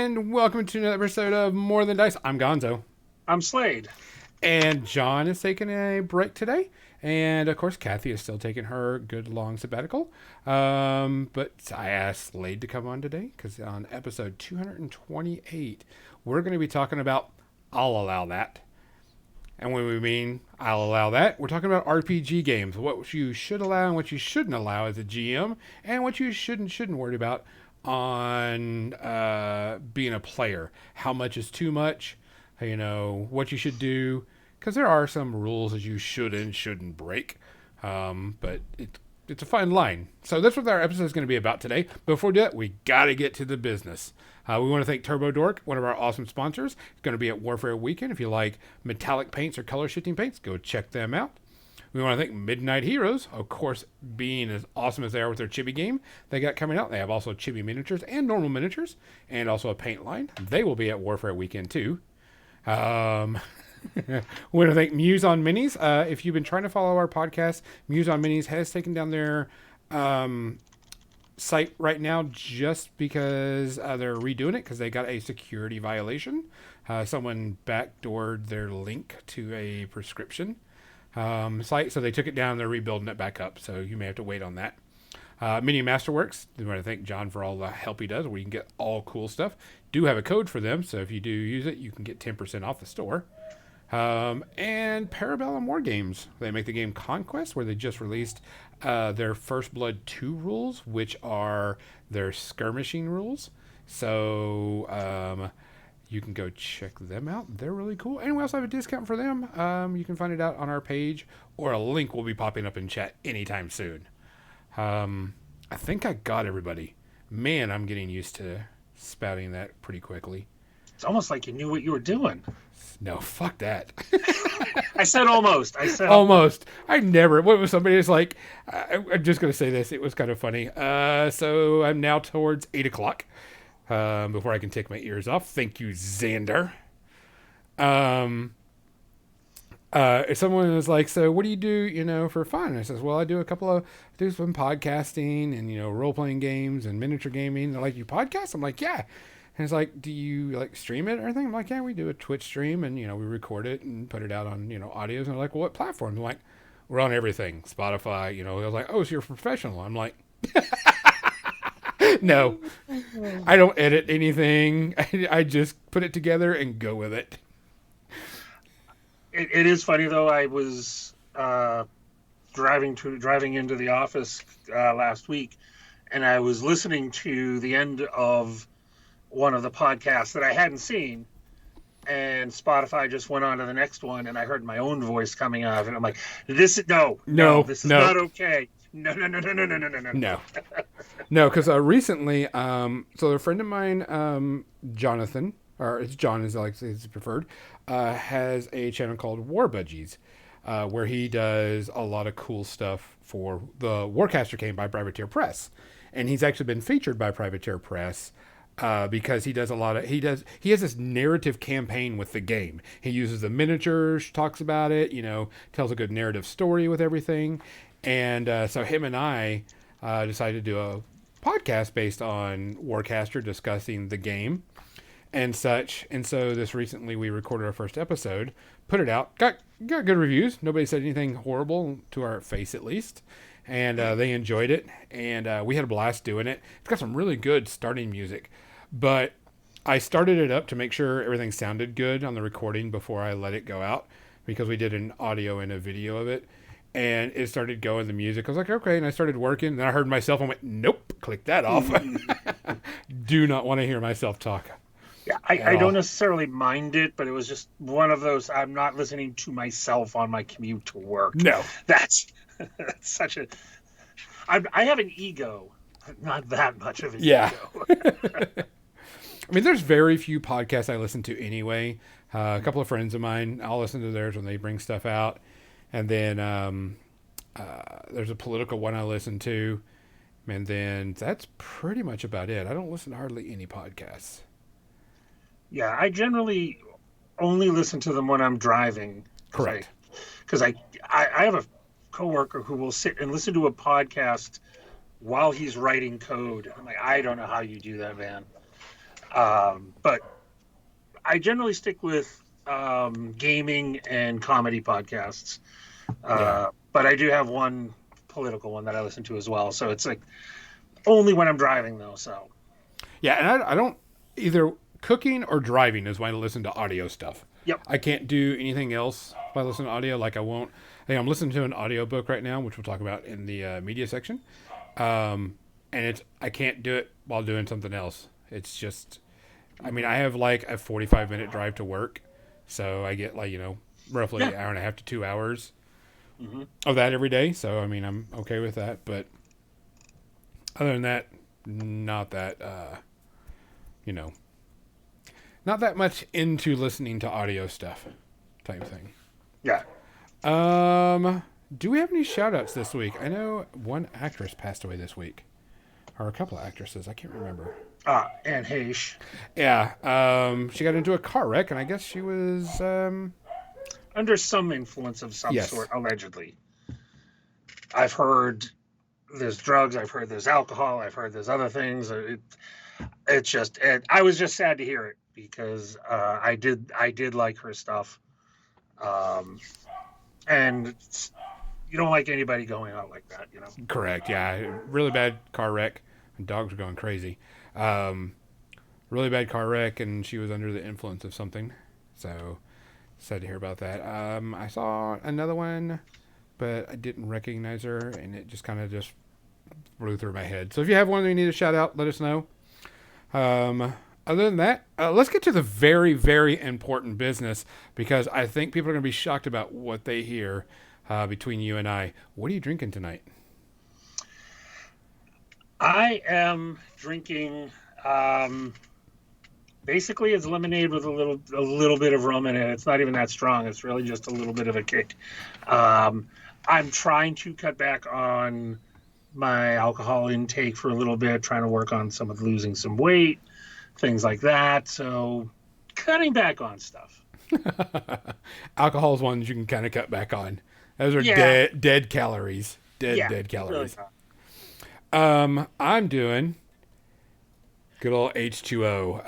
And welcome to another episode of More Than Dice. I'm Gonzo. I'm Slade. And John is taking a break today. And of course, Kathy is still taking her good long sabbatical. But I asked Slade to come on today because on episode 228, we're going to be talking about I'll Allow That. And when we mean I'll allow that, we're talking about RPG games. What you should allow and what you shouldn't allow as a GM. And what you shouldn't worry about on being a player. How much is too much? You know, what you should do. Because there are some rules that you should and shouldn't break. But it's a fine line. So that's what our episode is going to be about today. Before we do that, we got to get to the business. We want to thank Turbo Dork, one of our awesome sponsors. It's going to be at Warfare Weekend. If you like metallic paints or color shifting paints, go check them out. We want to thank Midnight Heroes, of course, being as awesome as they are with their chibi game they got coming out. They have also chibi miniatures and normal miniatures, and also a paint line. They will be at Warfare Weekend too. We want to thank Muse on Minis. If you've been trying to follow our podcast, Muse on Minis has taken down their site right now just because they're redoing it because they got a security violation. Someone backdoored their link to a prescription site, so they took it down. They're rebuilding it back up, so you may have to wait on that. Mini Masterworks, we want to thank John for all the help he does where you can get all cool stuff. Do have a code for them, so if you do use it, you can get 10% off the store. And Parabellum War Games. They make the game Conquest, where they just released their First Blood 2 rules, which are their skirmishing rules. So you can go check them out. They're really cool. And we also have a discount for them. You can find it out on our page, or a link will be popping up in chat anytime soon. I think I got everybody. Man, I'm getting used to spouting that pretty quickly. It's almost like you knew what you were doing. No, fuck that. I said almost. Almost. I never. What was somebody was like, I'm just going to say this. It was kind of funny. So I'm now towards 8 o'clock before I can take my ears off. Thank you, Xander. Someone was like, so what do you do, for fun? And I says, well, I do some podcasting and, role-playing games and miniature gaming. They're like, you podcast? I'm like, yeah. And it's like, do you stream it or anything? I'm like, yeah, we do a Twitch stream and, we record it and put it out on, audios. And they're like, well, what platforms? I'm like, we're on everything. Spotify, I was like, oh, so you're a professional. I'm like, no, I don't edit anything. I just put it together and go with it. It is funny though. I was driving into the office last week, and I was listening to the end of one of the podcasts that I hadn't seen, and Spotify just went on to the next one, and I heard my own voice coming out, and I'm like, this is not okay. No, because recently, so a friend of mine, Jonathan, or it's John is like his preferred, has a channel called WarBudgies, where he does a lot of cool stuff for the Warcaster game by Privateer Press, and he's actually been featured by Privateer Press because he does he has this narrative campaign with the game. He uses the miniatures, talks about it, tells a good narrative story with everything, and so him and I decided to do a podcast based on Warcaster discussing the game and such. And so this recently we recorded our first episode, put it out, got good reviews. Nobody said anything horrible to our face, at least. And they enjoyed it. And we had a blast doing it. It's got some really good starting music. But I started it up to make sure everything sounded good on the recording before I let it go out, because we did an audio and a video of it. And it started going, the music. I was like, okay. And I started working. Then I heard myself and went, nope, click that off. Do not want to hear myself talk. Yeah, I don't necessarily mind it, but it was just one of those, I'm not listening to myself on my commute to work. No. That's such a... I have an ego, not that much of an ego. I mean, there's very few podcasts I listen to anyway. A couple of friends of mine, I'll listen to theirs when they bring stuff out. And then there's a political one I listen to. And then that's pretty much about it. I don't listen to hardly any podcasts. Yeah, I generally only listen to them when I'm driving. Correct. Because I have a coworker who will sit and listen to a podcast while he's writing code. I'm like, I don't know how you do that, man. But I generally stick with gaming and comedy podcasts. Yeah. But I do have one political one that I listen to as well. So it's like only when I'm driving though. So Yeah, and I don't either cooking or driving is when I listen to audio stuff. yep. I can't do anything else by listening to audio. Like I won't. Hey, I'm listening to an audiobook right now, which we'll talk about in the media section. And I can't do it while doing something else. It's just, I mean, I have like a 45-minute drive to work, so I get like roughly an Yeah. hour and a half to 2 hours Hmm. of that every day. So I mean, I'm okay with that. But other than that, not that you know, not that much into listening to audio stuff type thing. Yeah. Do we have any shout outs this week? I know one actress passed away this week. Or a couple of actresses. I can't remember. And Haish. Yeah. She got into a car wreck, and I guess she was. Under some influence of some Yes. sort, allegedly. I've heard there's drugs. I've heard there's alcohol. I've heard there's other things. I was just sad to hear it because I did like her stuff. Um, and you don't like anybody going out like that, you know? Correct. Yeah. Really bad car wreck. And dogs were going crazy. Really bad car wreck, and she was under the influence of something. So sad to hear about that. I saw another one, but I didn't recognize her, and it just kind of just flew through my head. So if you have one that you need to shout out, let us know. Other than that, let's get to the very, very important business because I think people are going to be shocked about what they hear between you and I. What are you drinking tonight? I am drinking. Basically, it's lemonade with a little bit of rum in it. It's not even that strong. It's really just a little bit of a kick. I'm trying to cut back on my alcohol intake for a little bit, trying to work on some of losing some weight, things like that. So, cutting back on stuff. Alcohol is ones you can kind of cut back on. Those are Yeah. dead calories. Dead Yeah, really calories. not. I'm doing good old H2O.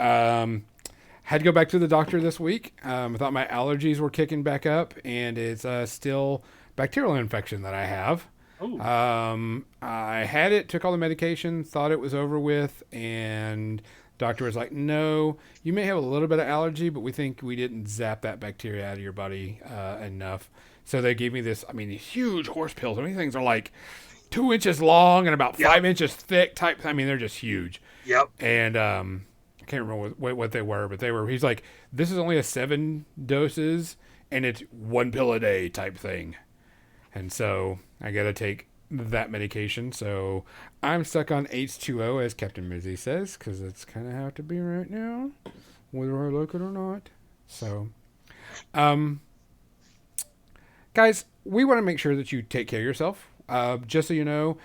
Had to go back to the doctor this week. I thought my allergies were kicking back up, and it's still bacterial infection that I have. Oh, I had it, took all the medication, thought it was over with, and doctor was like, "No, you may have a little bit of allergy, but we think we didn't zap that bacteria out of your body enough." So they gave me this. I mean, these huge horse pills. I mean, these things are like 2 inches long and about Yep. 5 inches thick. Type. I mean, they're just huge. yep. And I can't remember what they were, but they were. He's like, "This is only a 7 doses, and it's 1 pill a day type thing." And so I got to take that medication. So I'm stuck on H2O, as Captain Mizzy says, because it's kind of how it to be right now, whether I like it or not. So, guys, we want to make sure that you take care of yourself. Just so you know,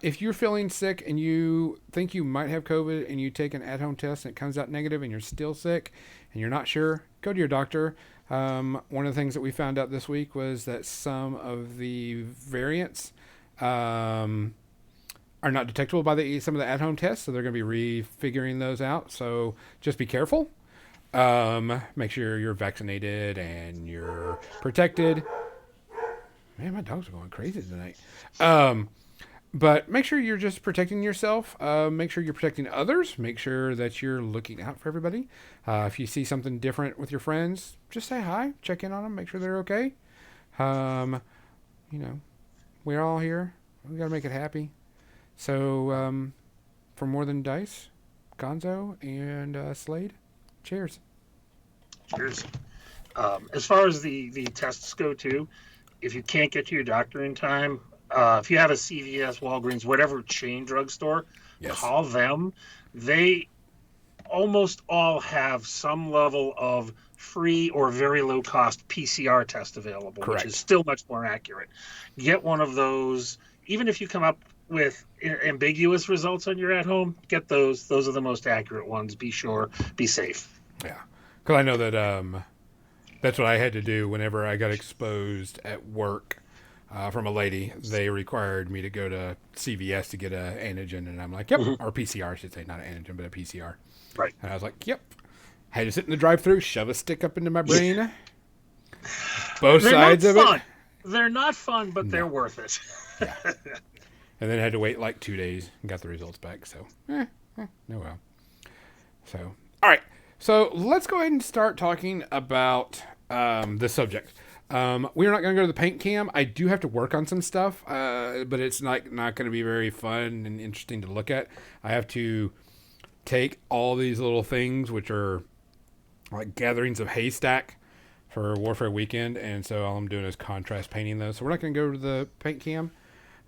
if you're feeling sick and you think you might have COVID and you take an at-home test and it comes out negative and you're still sick and you're not sure, go to your doctor. One of the things that we found out this week was that some of the variants are not detectable by some of the at-home tests, so they're going to be refiguring those out. So just be careful. Make sure you're vaccinated and you're protected. Man, my dogs are going crazy tonight. But make sure you're just protecting yourself. Make sure you're protecting others. Make sure that you're looking out for everybody. If you see something different with your friends, just say hi. Check in on them. Make sure they're okay. We're all here. We got to make it happy. So, for More Than Dice, Gonzo and Slade, cheers. Cheers. As far as the tests go, too, if you can't get to your doctor in time, if you have a CVS, Walgreens, whatever chain drugstore, Yes. call them. They almost all have some level of free or very low cost PCR test available, Correct. which is still much more accurate. Get one of those. Even if you come up with ambiguous results on your at home, get those. Those are the most accurate ones. Be sure, be safe. Yeah. Because I know that that's what I had to do whenever I got exposed at work. from a lady. They required me to go to CVS to get a antigen, and I'm like, yep, or PCR, I should say, not an antigen, but a PCR. Right. And I was like, yep. Had to sit in the drive-thru, shove a stick up into my brain. Both They're sides not of fun. it. They're not fun, but they're No. worth it. Yeah. And then had to wait like 2 days and got the results back. So, no well. So, all right. So let's go ahead and start talking about the subject. We're not going to go to the paint cam. I do have to work on some stuff, but it's not going to be very fun and interesting to look at. I have to take all these little things, which are like gatherings of haystack for Warfare Weekend, and so all I'm doing is contrast painting those. So we're not going to go to the paint cam.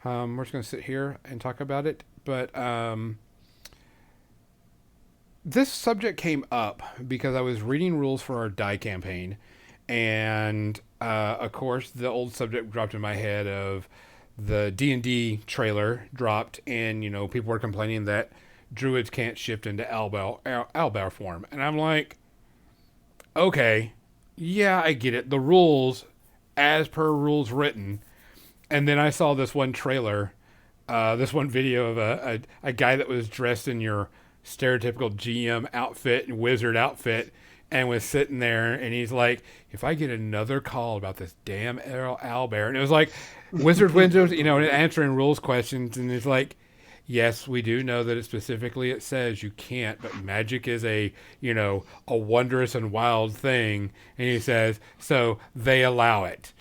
We're just going to sit here and talk about it. But this subject came up because I was reading rules for our die campaign, and of course the old subject dropped in my head of the D&D trailer dropped, and people were complaining that Druids can't shift into owlbear form, and I'm like, okay, yeah, I get it. The rules, as per rules written. And then I saw this one trailer, this one video of a guy that was dressed in your stereotypical GM outfit and wizard outfit and was sitting there, and he's like, if I get another call about this damn owlbear, and it was like Wizard Windows, answering rules questions, and it's like, yes, we do know that it says you can't, but magic is a wondrous and wild thing, and he says, so they allow it,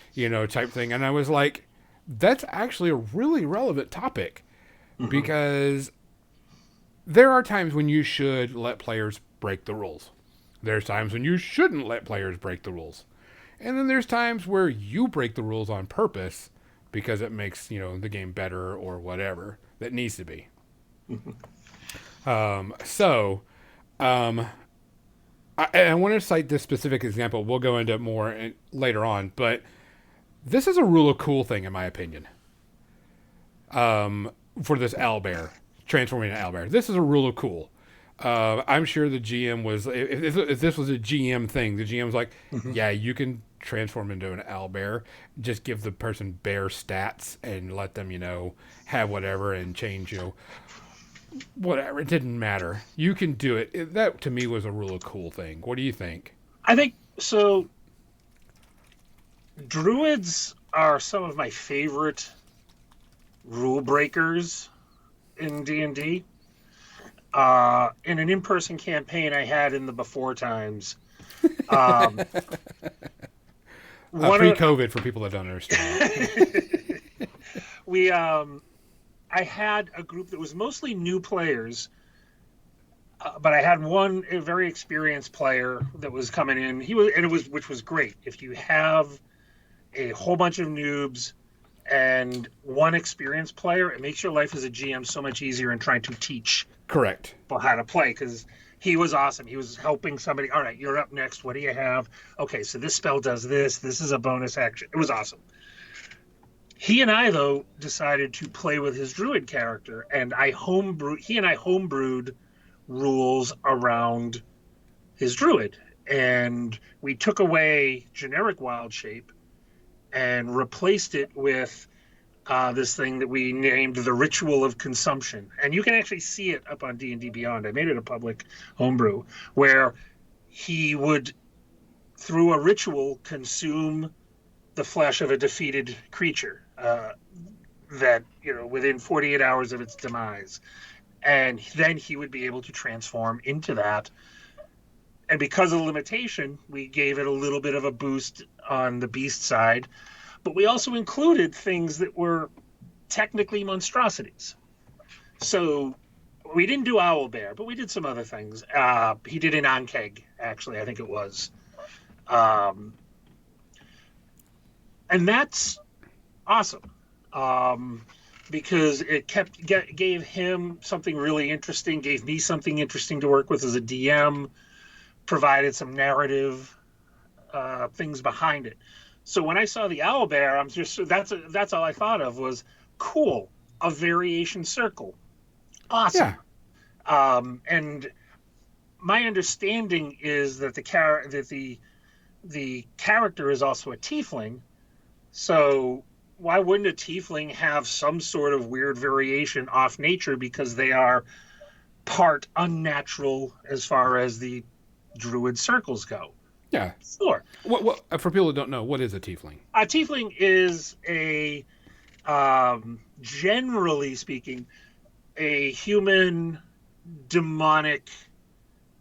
type thing. And I was like, that's actually a really relevant topic, because there are times when you should let players break the rules. There's times when you shouldn't let players break the rules. And then there's times where you break the rules on purpose because it makes, the game better or whatever that needs to be. I want to cite this specific example. We'll go into it more later on, but this is a rule of cool thing, in my opinion. For this owlbear, transforming an owlbear. This is a rule of cool. I'm sure the GM was, if this was a GM thing, the GM was like, yeah, you can transform into an owlbear. Just give the person bear stats and let them, have whatever and change, whatever. It didn't matter. You can do it. That, to me, was a rule of cool thing. What do you think? I think so. Druids are some of my favorite rule breakers in D&D. In an in-person campaign I had in the before times, pre-COVID, for people that don't understand. I had a group that was mostly new players, but I had a very experienced player that was coming in. Which was great. If you have a whole bunch of noobs and one experienced player, it makes your life as a GM so much easier in trying to teach Correct people how to play, because he was awesome. He was helping somebody. All right, you're up next. What do you have? Okay, so this spell does this. This is a bonus action. It was awesome. He and I, though, decided to play with his druid character, and he and I homebrewed rules around his druid, and we took away generic wild shape and replaced it with this thing that we named the Ritual of Consumption. And you can actually see it up on D&D Beyond. I made it a public homebrew, where he would, through a ritual, consume the flesh of a defeated creature that, within 48 hours of its demise. And then he would be able to transform into that. And because of the limitation, we gave it a little bit of a boost on the beast side. But we also included things that were technically monstrosities. So we didn't do owlbear, but we did some other things. He did an Ankeg, actually, I think it was. And that's awesome. Because it gave him something really interesting, gave me something interesting to work with as a DM, provided some narrative things behind it. So when I saw the owlbear, that's all I thought of was, cool, a variation circle, awesome. Yeah. And my understanding is that the character is also a tiefling, so why wouldn't a tiefling have some sort of weird variation off nature because they are part unnatural as far as the druid circles go? Yeah. Sure. What for people who don't know, what is a tiefling? A tiefling is a, generally speaking, a human demonic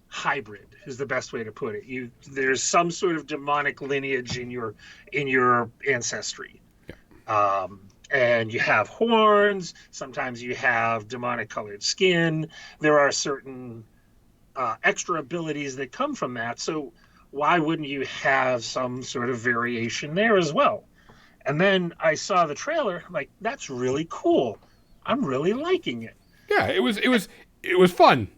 hybrid is the best way to put it. There's some sort of demonic lineage in your ancestry. Yeah. And you have horns. Sometimes you have demonic colored skin. There are certain extra abilities that come from that. So why wouldn't you have some sort of variation there as well? And then I saw the trailer. I'm like, that's really cool. I'm really liking it. Yeah, it was fun.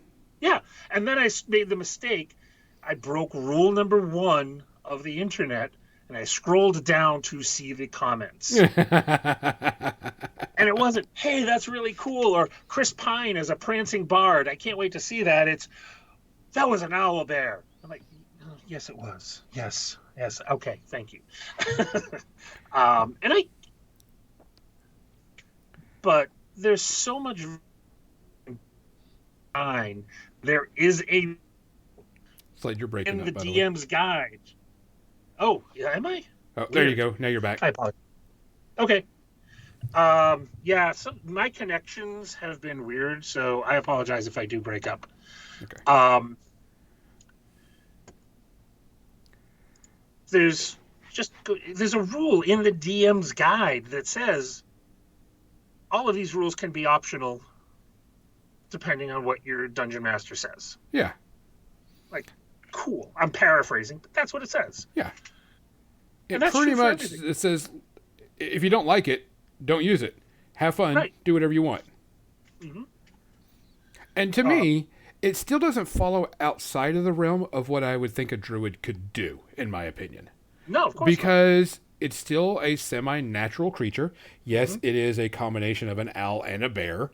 Yeah. And then I made the mistake. I broke rule number 1 of the internet, and I scrolled down to see the comments. And it wasn't, hey, that's really cool, or Chris Pine as a prancing bard. I can't wait to see that. That was an owl bear. I'm like, yes, it was. Yes. Okay, thank you. But there's so much fine. There is a It's like you're breaking in up, the by the way. DM's guide. Oh, yeah, am I? Oh, there you go. Now you're back. I apologize. Okay. Yeah, my connections have been weird, so I apologize if I do break up. Okay. There's a rule in the DM's guide that says all of these rules can be optional depending on what your dungeon master says. Yeah. Like, cool. I'm paraphrasing, but that's what it says. Yeah. And It that's pretty true for much everything. it says if you don't like it, don't use it. Have fun. Right. Do whatever you want. Mm-hmm. And to me, it still doesn't follow outside of the realm of what I would think a druid could do, in my opinion. No, of course Because it's still a semi-natural creature. Yes, Mm-hmm. it is a combination of an owl and a bear,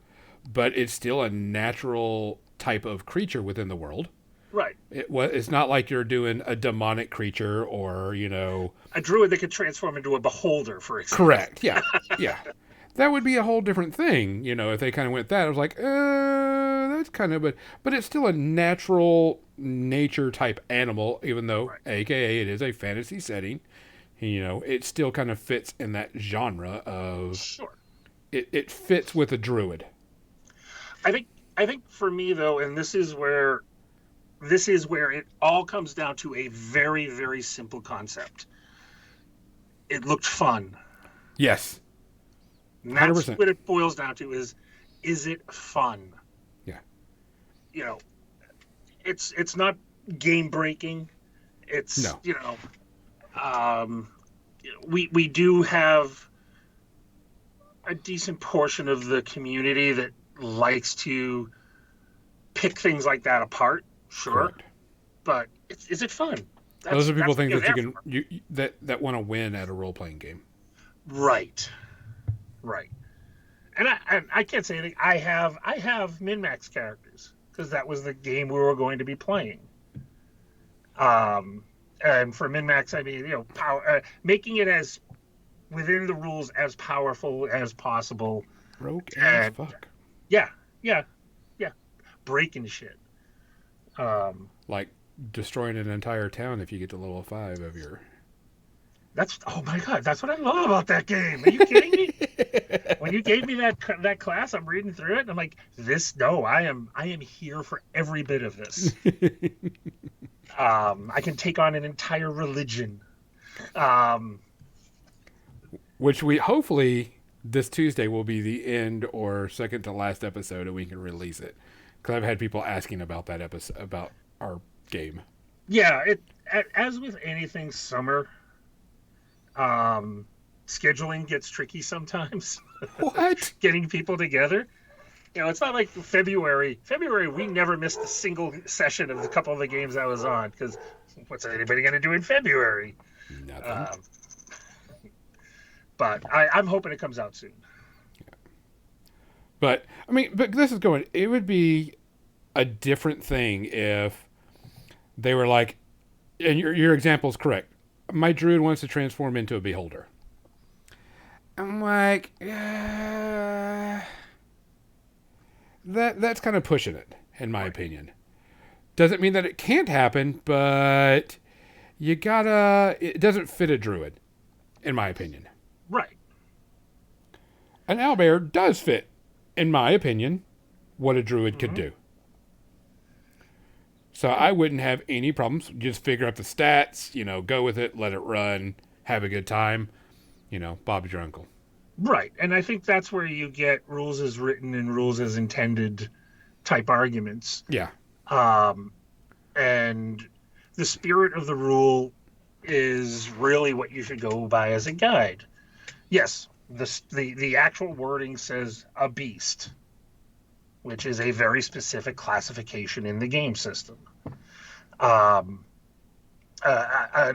but it's still a natural type of creature within the world. not. Right. It's not like you're doing a demonic creature or, A druid that could transform into a beholder, for example. Correct. Yeah. Yeah. That would be a whole different thing, if they kind of went that. I was like, that's kind of, but it's still a natural nature type animal, even though, Right. AKA, it is a fantasy setting. It still kind of fits in that genre of, Sure. it fits with a druid. I think for me though, and this is where it all comes down to a very, very simple concept. It looked fun. Yes. And that's 100%. what it boils down to is it fun? Yeah. It's not game breaking. It's No. We do have a decent portion of the community that likes to pick things like that apart. Sure. Correct. But is it fun? Those are people that's think what that you're there for. that want to win at a role playing game. Right. And I can't say anything. I have min-max characters because that was the game we were going to be playing. And for min-max, I mean, power, making it as within the rules as powerful as possible. Broke as fuck. Yeah, breaking shit. Like destroying an entire town if you get to level 5 of your. Oh my god, that's what I love about that game. Are you kidding me? When you gave me that class, I'm reading through it, and I'm like, I am here for every bit of this. I can take on an entire religion. Which we hopefully this Tuesday will be the end or second to last episode, and we can release it. Because I've had people asking about that episode, about our game. Yeah, as with anything summer, scheduling gets tricky sometimes. What? Getting people together. It's not like February. February, we never missed a single session of a couple of the games I was on, because what's anybody going to do in February? Nothing. But I'm hoping it comes out soon. But this is going. It would be a different thing if they were like, and your example is correct. My druid wants to transform into a beholder. I'm like, that's kind of pushing it, in my opinion. Doesn't mean that it can't happen, but it doesn't fit a druid, in my opinion. Right. An owlbear does fit, in my opinion, what a druid could do. So I wouldn't have any problems. Just figure out the stats, go with it, let it run, have a good time. Bob's your uncle. Right. And I think that's where you get rules as written and rules as intended type arguments. Yeah. And the spirit of the rule is really what you should go by as a guide. Yes, the actual wording says a beast, which is a very specific classification in the game system. An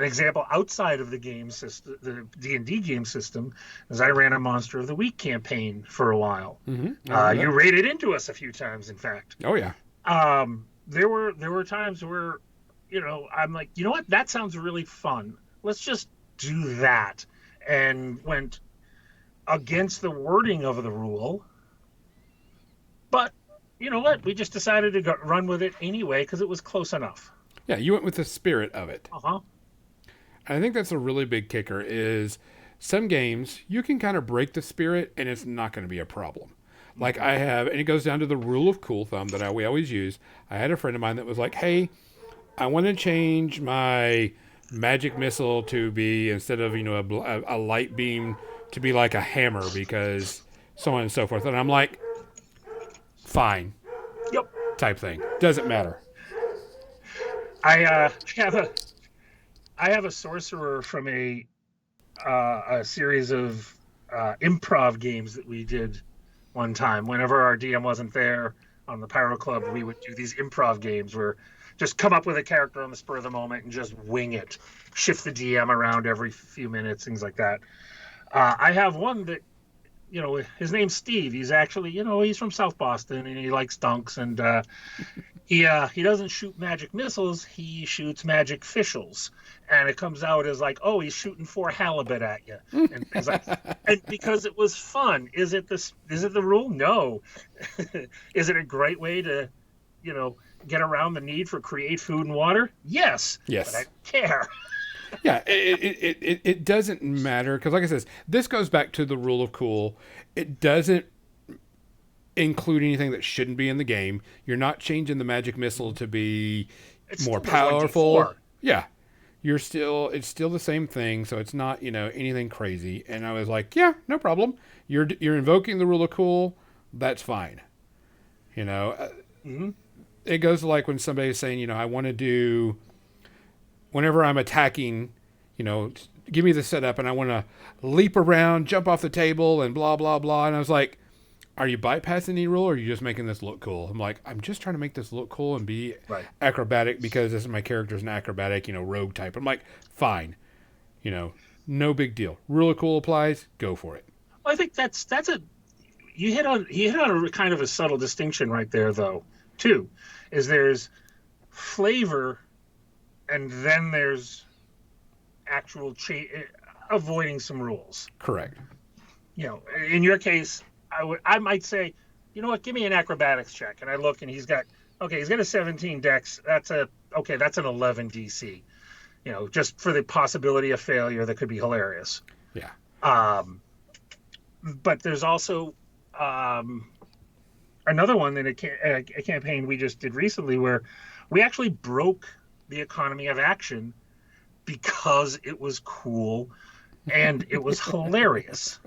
example outside of the game system, the D&D game system, is I ran a Monster of the Week campaign for a while. Mm-hmm. You raided into us a few times, in fact. Oh yeah. There were times where, I'm like, you know what? That sounds really fun. Let's just do that, and went against the wording of the rule. But you know what? We just decided to run with it anyway because it was close enough. Yeah, you went with the spirit of it. Uh-huh. And I think that's a really big kicker is some games you can kind of break the spirit and it's not going to be a problem. Like I have, and it goes down to the rule of cool thumb that we always use. I had a friend of mine that was like, hey, I want to change my magic missile to be, instead of, a light beam, to be like a hammer because so on and so forth. And I'm like, fine. Yep. Type thing. Doesn't matter. I have a sorcerer from a series of improv games that we did one time. Whenever our DM wasn't there on the Pyro Club, we would do these improv games where just come up with a character on the spur of the moment and just wing it, shift the DM around every few minutes, things like that. I have one that, his name's Steve. He's actually, he's from South Boston and he likes dunks, and he doesn't shoot magic missiles. He shoots magic fishels, and it comes out as like, oh, he's shooting 4 halibut at you, and things like that. And because it was fun. Is it the rule? No. Is it a great way to, get around the need for create food and water? Yes. Yes. But I don't care. Yeah, it doesn't matter because, like I said, this goes back to the rule of cool. It doesn't include anything that shouldn't be in the game. You're not changing the magic missile to be more powerful. Yeah, it's still the same thing. So it's not anything crazy. And I was like, yeah, no problem. You're invoking the rule of cool. That's fine. Mm-hmm. It goes like when somebody's saying, I want to do. Whenever I'm attacking, give me the setup and I want to leap around, jump off the table and blah, blah, blah. And I was like, are you bypassing any rule or are you just making this look cool? I'm like, I'm just trying to make this look cool and be acrobatic because this is my character's an acrobatic, rogue type. I'm like, fine. No big deal. Rule of cool applies. Go for it. Well, I think you hit on a kind of a subtle distinction right there, though, too, is there's flavor and then there's actual avoiding some rules. Correct. In your case, I might say, you know what, give me an acrobatics check. And I look and he's got a 17 dex. That's an 11 DC. Just for the possibility of failure that could be hilarious. Yeah. But there's also another one in a campaign we just did recently where we actually broke the economy of action because it was cool and it was hilarious,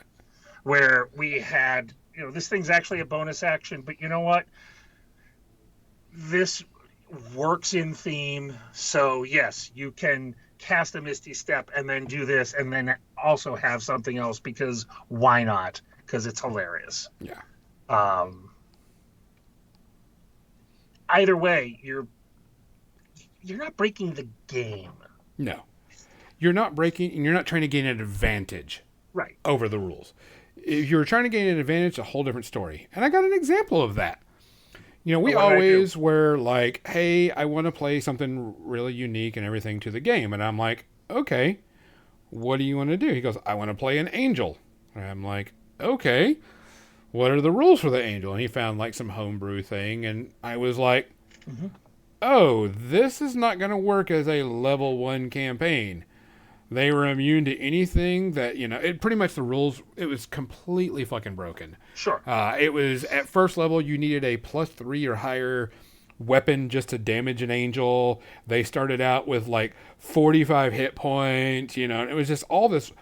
where we had, this thing's actually a bonus action, but you know what? This works in theme. So yes, you can cast a Misty Step and then do this and then also have something else because why not? Because it's hilarious. Yeah. Either way, you're not breaking the game. No. You're not breaking, and you're not trying to gain an advantage over the rules. If you're trying to gain an advantage, it's a whole different story. And I got an example of that. We always were like, hey, I want to play something really unique and everything to the game. And I'm like, okay, what do you want to do? He goes, I want to play an angel. And I'm like, okay, what are the rules for the angel? And he found like some homebrew thing, and I was like, Mm-hmm. oh, this is not going to work as a level 1 campaign. They were immune to anything that, it pretty much the rules, it was completely fucking broken. Sure. It was at first level, you needed a +3 or higher weapon just to damage an angel. They started out with like 45 hit points, and it was just all this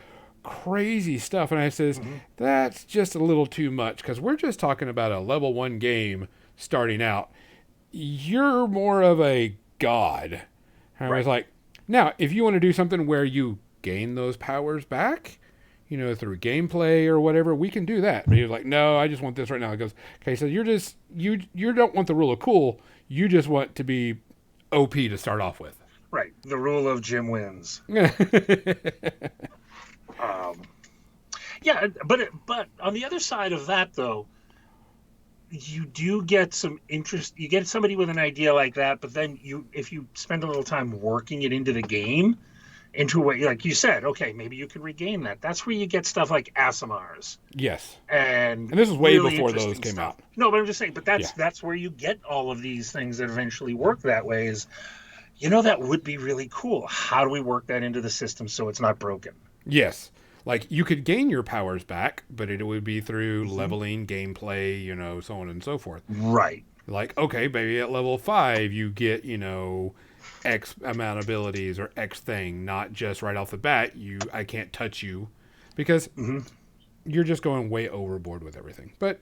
crazy stuff. And I says, Mm-hmm. that's just a little too much because we're just talking about a level 1 game starting out. You're more of a god. And I was like, now, if you want to do something where you gain those powers back, through gameplay or whatever, we can do that. But he was like, no, I just want this right now. He goes, okay, so you don't want the rule of cool. You just want to be OP to start off with. Right. The rule of Jim wins. Um, yeah, but on the other side of that, though, you do get some interest. You get somebody with an idea like that, but then if you spend a little time working it into the game, into what, like you said, okay, maybe you can regain that. That's where you get stuff like Asimars. Yes. And this is way really before those interesting came stuff. out. No, but I'm just saying, but that's where you get all of these things that eventually work that way is, that would be really cool. How do we work that into the system so it's not broken? Yes. Like, you could gain your powers back, but it would be through leveling, gameplay, so on and so forth. Right. Like, okay, maybe at level 5 you get, X amount of abilities or X thing, not just right off the bat, I can't touch you. Because you're just going way overboard with everything. But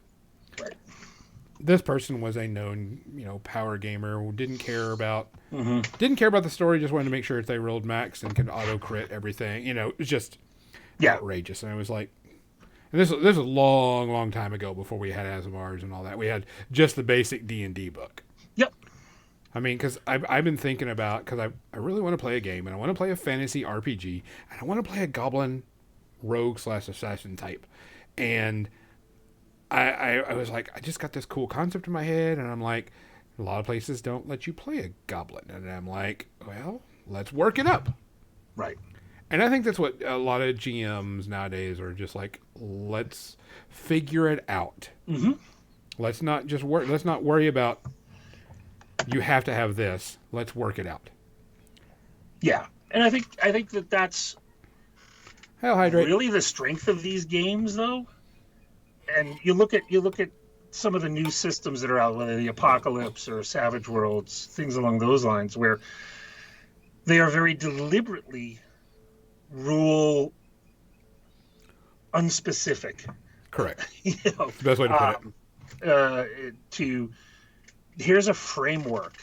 this person was a known, power gamer who didn't care about the story, just wanted to make sure if they rolled max and could auto crit everything. It was just outrageous. And I was like, and this was a long, long time ago before we had Asimars and all that. We had just the basic D&D book. Yep. I mean, because I've been thinking about, because I really want to play a game, and I want to play a fantasy RPG, and I want to play a goblin rogue / assassin type. And I was like, I just got this cool concept in my head, and I'm like, a lot of places don't let you play a goblin. And I'm like, well, let's work it up. Right. And I think that's what a lot of GMs nowadays are just like, let's figure it out. Mm-hmm. Let's not just let's not worry about, you have to have this. Let's work it out. Yeah. And I think that's really the strength of these games, though. And you look at some of the new systems that are out, whether the Apocalypse or Savage Worlds, things along those lines, where they are very deliberately rule unspecific. Correct. The best way to put it. Here's a framework.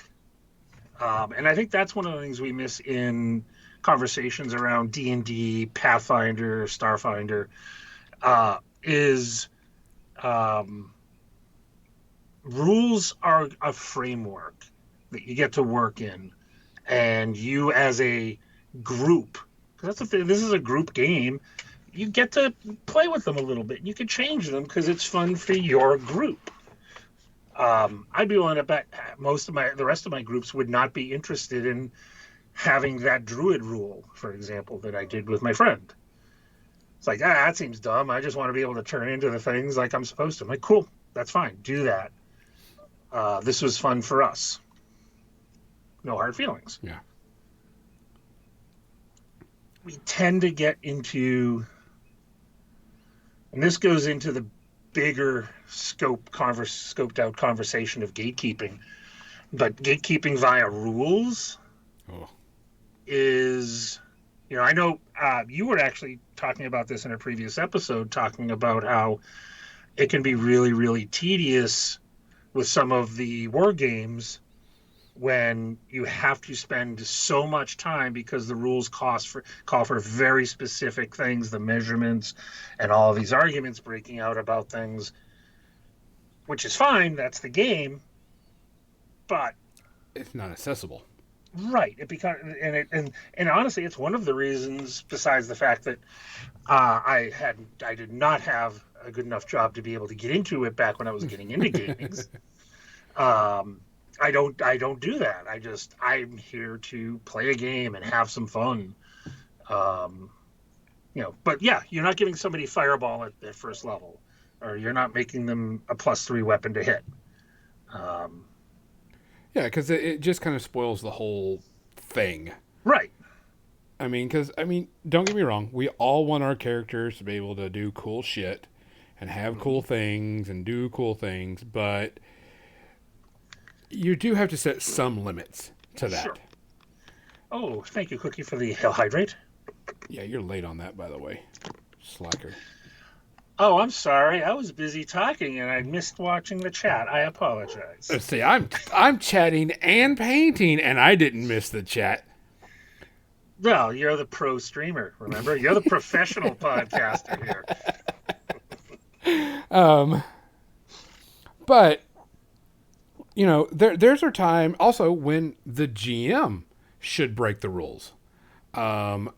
And I think that's one of the things we miss in conversations around D&D, Pathfinder, Starfinder, is rules are a framework that you get to work in. And you as a group, because that's the thing, this is a group game, you get to play with them a little bit. You can change them because it's fun for your group. I'd be willing to bet the rest of my groups would not be interested in having that druid rule, for example, that I did with my friend. It's like, that seems dumb. I just want to be able to turn into the things like I'm supposed to. I'm like, cool, that's fine. Do that. This was fun for us. No hard feelings. Yeah. We tend to get into, and this goes into the bigger scoped out conversation of gatekeeping, but gatekeeping via rules is, I know you were actually talking about this in a previous episode, talking about how it can be really, really tedious with some of the war games when you have to spend so much time because the rules call for very specific things, the measurements and all of these arguments breaking out about things, which is fine. That's the game, but it's not accessible. Right. It becomes, and honestly, it's one of the reasons, besides the fact that I did not have a good enough job to be able to get into it back when I was getting into gaming. I don't do that. I'm here to play a game and have some fun. But yeah, you're not giving somebody fireball at their first level, or you're not making them a +3 weapon to hit. Um, Yeah, because it just kind of spoils the whole thing. right. Don't get me wrong. We all want our characters to be able to do cool shit and have Mm-hmm. cool things and do cool things, but you do have to set some limits to Sure. that. Oh, thank you, Cookie, for the Hell Hydrate. Yeah, you're late on that, by the way. Slacker. Oh, I'm sorry. I was busy talking and I missed watching the chat. I apologize. See, I'm chatting and painting, and I didn't miss the chat. Well, you're the pro streamer, remember? You're the professional podcaster here. But there's our time also when the GM should break the rules. We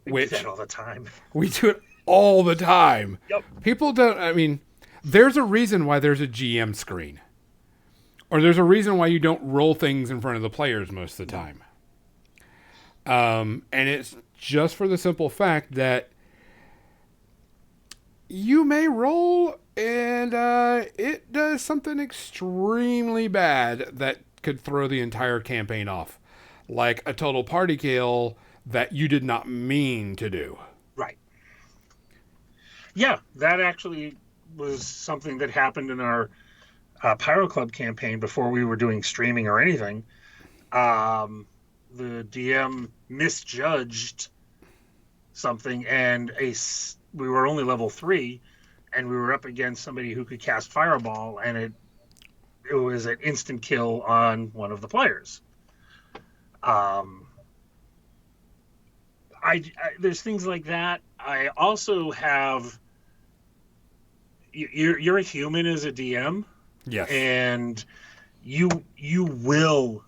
Which do that all the time. we do it all the time. Yep. People don't. There's a reason why there's a GM screen, or there's a reason why you don't roll things in front of the players most of the time. And it's just for the simple fact that you may roll and it does something extremely bad that could throw the entire campaign off. Like a total party kill that you did not mean to do. Right. Yeah, that actually was something that happened in our Pyro Club campaign before we were doing streaming or anything. The DM misjudged something, and we were only level 3, and we were up against somebody who could cast Fireball, and it was an instant kill on one of the players. There's things like that. I also have. You're a human as a DM. Yes. And you will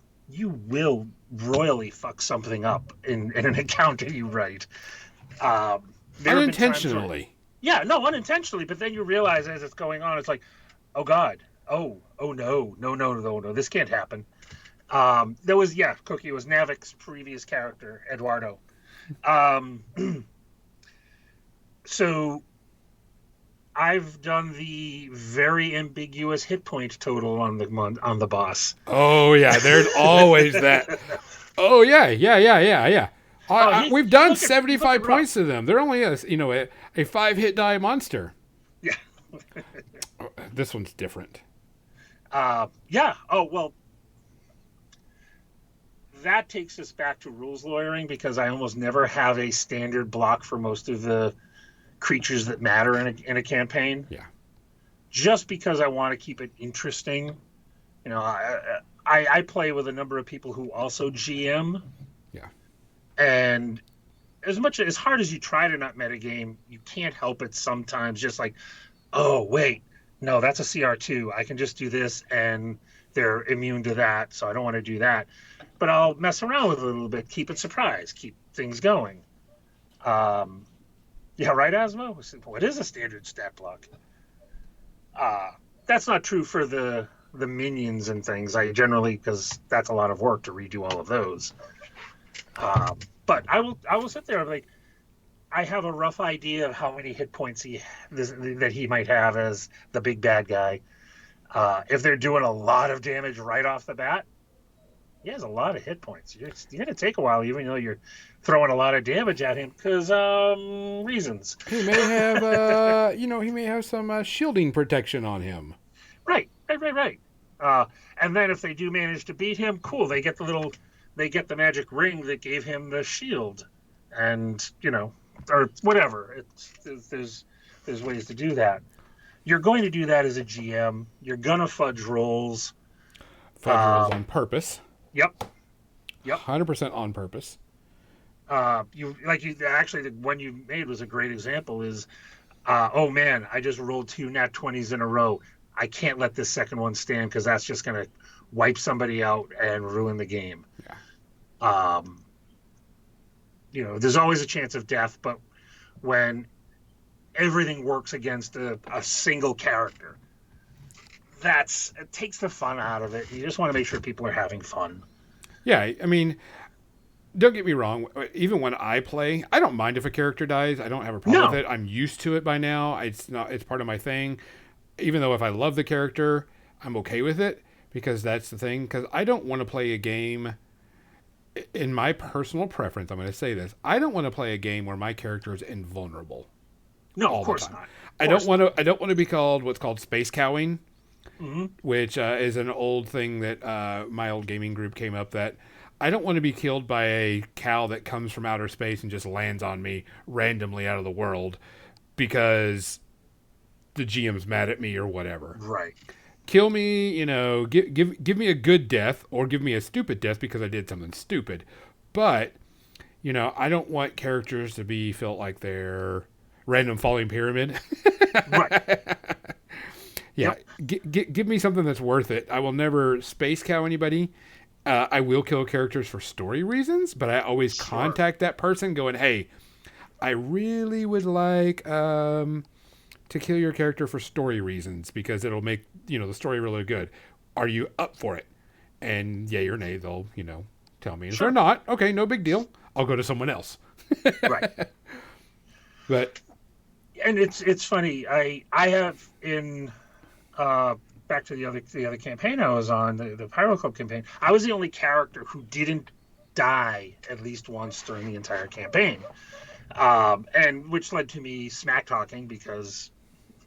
royally fuck something up in an encounter you write. Unintentionally. Unintentionally. But then you realize as it's going on, it's like, oh God, oh no, this can't happen. Cookie was Navik's previous character, Eduardo. So I've done the very ambiguous hit point total on the boss. Oh yeah, there's always that. Oh yeah. We've done 75 points to them. They're only a 5-hit die monster. Yeah. This one's different. Yeah. Oh well. That takes us back to rules lawyering, because I almost never have a standard block for most of the creatures that matter in a campaign. Yeah. Just because I want to keep it interesting. I play with a number of people who also GM. Yeah. And as hard as you try to not metagame, you can't help it sometimes. Just like, oh wait, no, that's a CR2. I can just do this, and they're immune to that, so I don't want to do that. But I'll mess around with it a little bit, keep it surprised, keep things going. Yeah, right, Asmo? What is a standard stat block? That's not true for the minions and things. Because that's a lot of work to redo all of those. But I will sit there and I have a rough idea of how many hit points that he might have as the big bad guy. If they're doing a lot of damage right off the bat, he has a lot of hit points. You're going to take a while, even though you're throwing a lot of damage at him, because reasons. He may have, he may have some shielding protection on him. Right. And then if they do manage to beat him, cool. They get the magic ring that gave him the shield, and or whatever. There's ways to do that. You're going to do that as a GM. You're gonna fudge rolls. Fudge rolls on purpose. Yep. 100% on purpose. Actually, the one you made was a great example. Is oh man, I just rolled 2 nat 20s in a row. I can't let this second one stand, because that's just gonna wipe somebody out and ruin the game. Yeah. There's always a chance of death, but when everything works against a single character, it takes the fun out of it. You just want to make sure people are having fun. Yeah, don't get me wrong. Even when I play, I don't mind if a character dies. I don't have a problem No. with it. I'm used to it by now. It's part of my thing. Even though if I love the character, I'm okay with it because that's the thing. Because I don't want to play a game. In my personal preference, I'm going to say this. I don't want to play a game where my character is invulnerable. No, All of course the time. not. I don't want to. I don't want to be called what's called space cowing, Mm-hmm. which is an old thing that my old gaming group came up that I don't want to be killed by a cow that comes from outer space and just lands on me randomly out of the world because the GM's mad at me or whatever. Right. Kill me, give me a good death or give me a stupid death because I did something stupid. But, I don't want characters to be felt like they're random falling pyramid. Right. Yeah, give me something that's worth it. I will never space cow anybody. I will kill characters for story reasons, but I always contact that person going, hey, I really would like to kill your character for story reasons because it'll make, the story really good. Are you up for it? And yay or nay, they'll, tell me. If they're not, okay, no big deal. I'll go to someone else. Right. But And it's funny. I have in back to the other campaign I was on, the Pyro Club campaign. I was the only character who didn't die at least once during the entire campaign, and which led to me smack talking because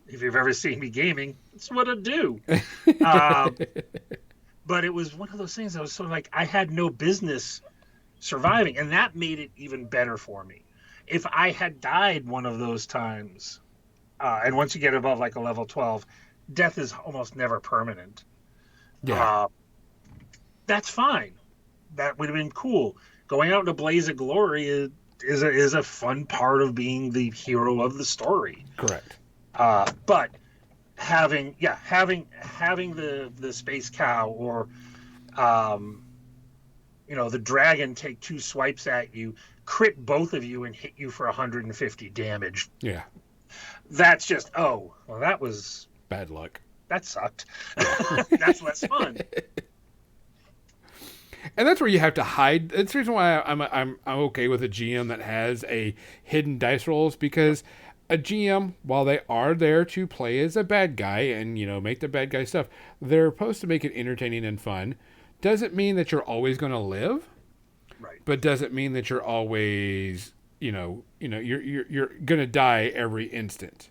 if you've ever seen me gaming, it's what I do. But it was one of those things. I was sort of like I had no business surviving, and that made it even better for me. If I had died one of those times, and once you get above like a level 12, death is almost never permanent. yeah, That's fine. That would have been cool. Going out in a blaze of glory is a fun part of being the hero of the story. correct. But having the space cow or the dragon take 2 swipes at you, crit both of you and hit you for 150 damage. Yeah, That's just bad luck. that sucked. That's less fun. And that's where you have to hide. That's the reason why I'm okay with a GM that has a hidden dice rolls because a GM, while they are there to play as a bad guy and make the bad guy stuff, they're supposed to make it entertaining and fun. Doesn't mean that you're always going to live, Right. but doesn't mean that you're always you're going to die every instant.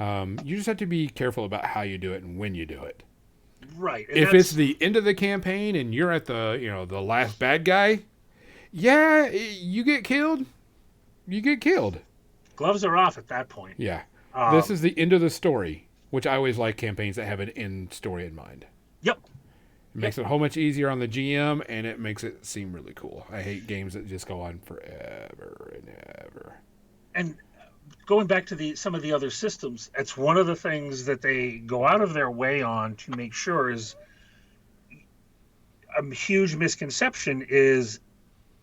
You just have to be careful about how you do it and when you do it. Right. And If it's the end of the campaign and you're at the the last bad guy, yeah, you get killed. You get killed. gloves are off at that point. Yeah. This is the end of the story, which I always like campaigns that have an end story in mind. Yep. It makes it a whole much easier on the GM, and it makes it seem really cool. I hate games that just go on forever and ever. And going back to some of the other systems, it's one of the things that they go out of their way on to make sure is a huge misconception is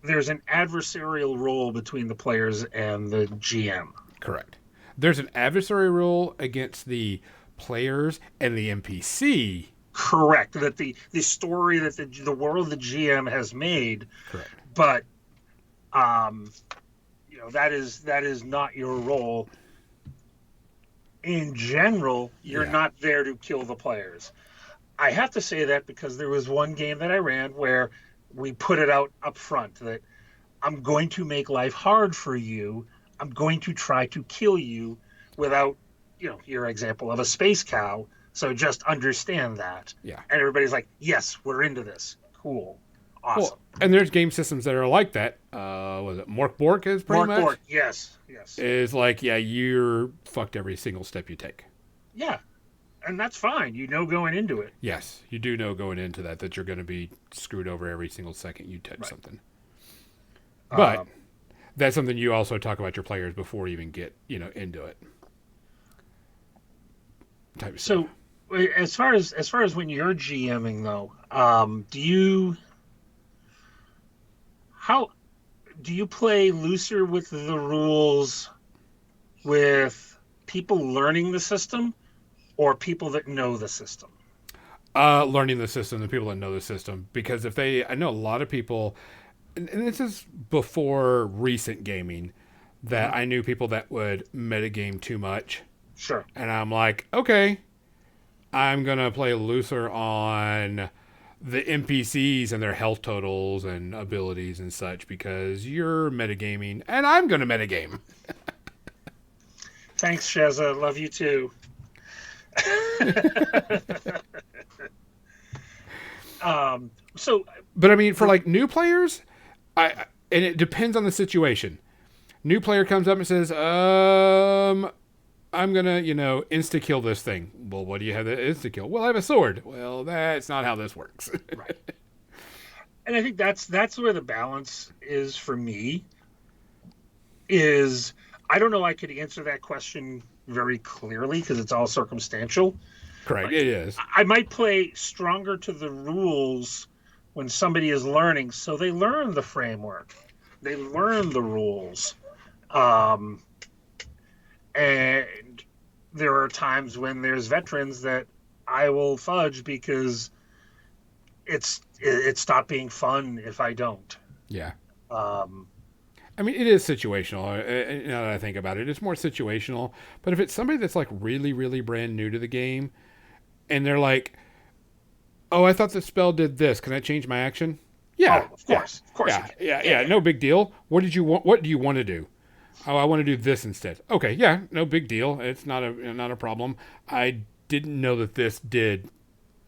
there's an adversarial role between the players and the GM. Correct. There's an adversary rule against the players and the NPC. Correct. That the story that the world the GM has made. Correct. But that is not your role. In general, you're not there to kill the players. I have to say that because there was one game that I ran where we put it out up front that I'm going to make life hard for you. I'm going to try to kill you without, your example of a space cow. So just understand that. Yeah. And everybody's like, yes, we're into this. Cool. Awesome. Well, and there's game systems that are like that. Was it Mork Bork is pretty much? Bork, yes. Is like, yeah, you're fucked every single step you take. Yeah. And that's fine. Going into it. Yes, you do know going into that you're going to be screwed over every single second you touch something. But that's something you also talk about your players before you even get, into it. So, as far as when you're GMing though, do you play looser with the rules with people learning the system or people that know the system? Learning the system, the people that know the system, because I know a lot of people and this is before recent gaming, that I knew people that would metagame too much. Sure. And I'm like, okay, I'm going to play looser on the NPCs and their health totals and abilities and such because you're metagaming and I'm going to metagame. Thanks, Sheza. Love you too. So, But I mean, for like new players, and it depends on the situation. New player comes up and says, I'm gonna, insta kill this thing. Well, what do you have to insta kill? Well, I have a sword. Well, that's not how this works. right. And I think that's where the balance is for me. Is I don't know. I could answer that question very clearly because it's all circumstantial. Correct. It is. I might play stronger to the rules when somebody is learning, so they learn the framework, they learn the rules. And there are times when there's veterans that I will fudge because it stopped being fun if I don't. Yeah. I mean, it is situational. Now that I think about it, it's more situational. But if it's somebody that's like really, really brand new to the game, and they're like, "Oh, I thought the spell did this. Can I change my action?" Yeah, of course. Yeah. No big deal. What did you want? What do you want to do? Oh, I want to do this instead. Okay, yeah, no big deal. It's not a problem. I didn't know that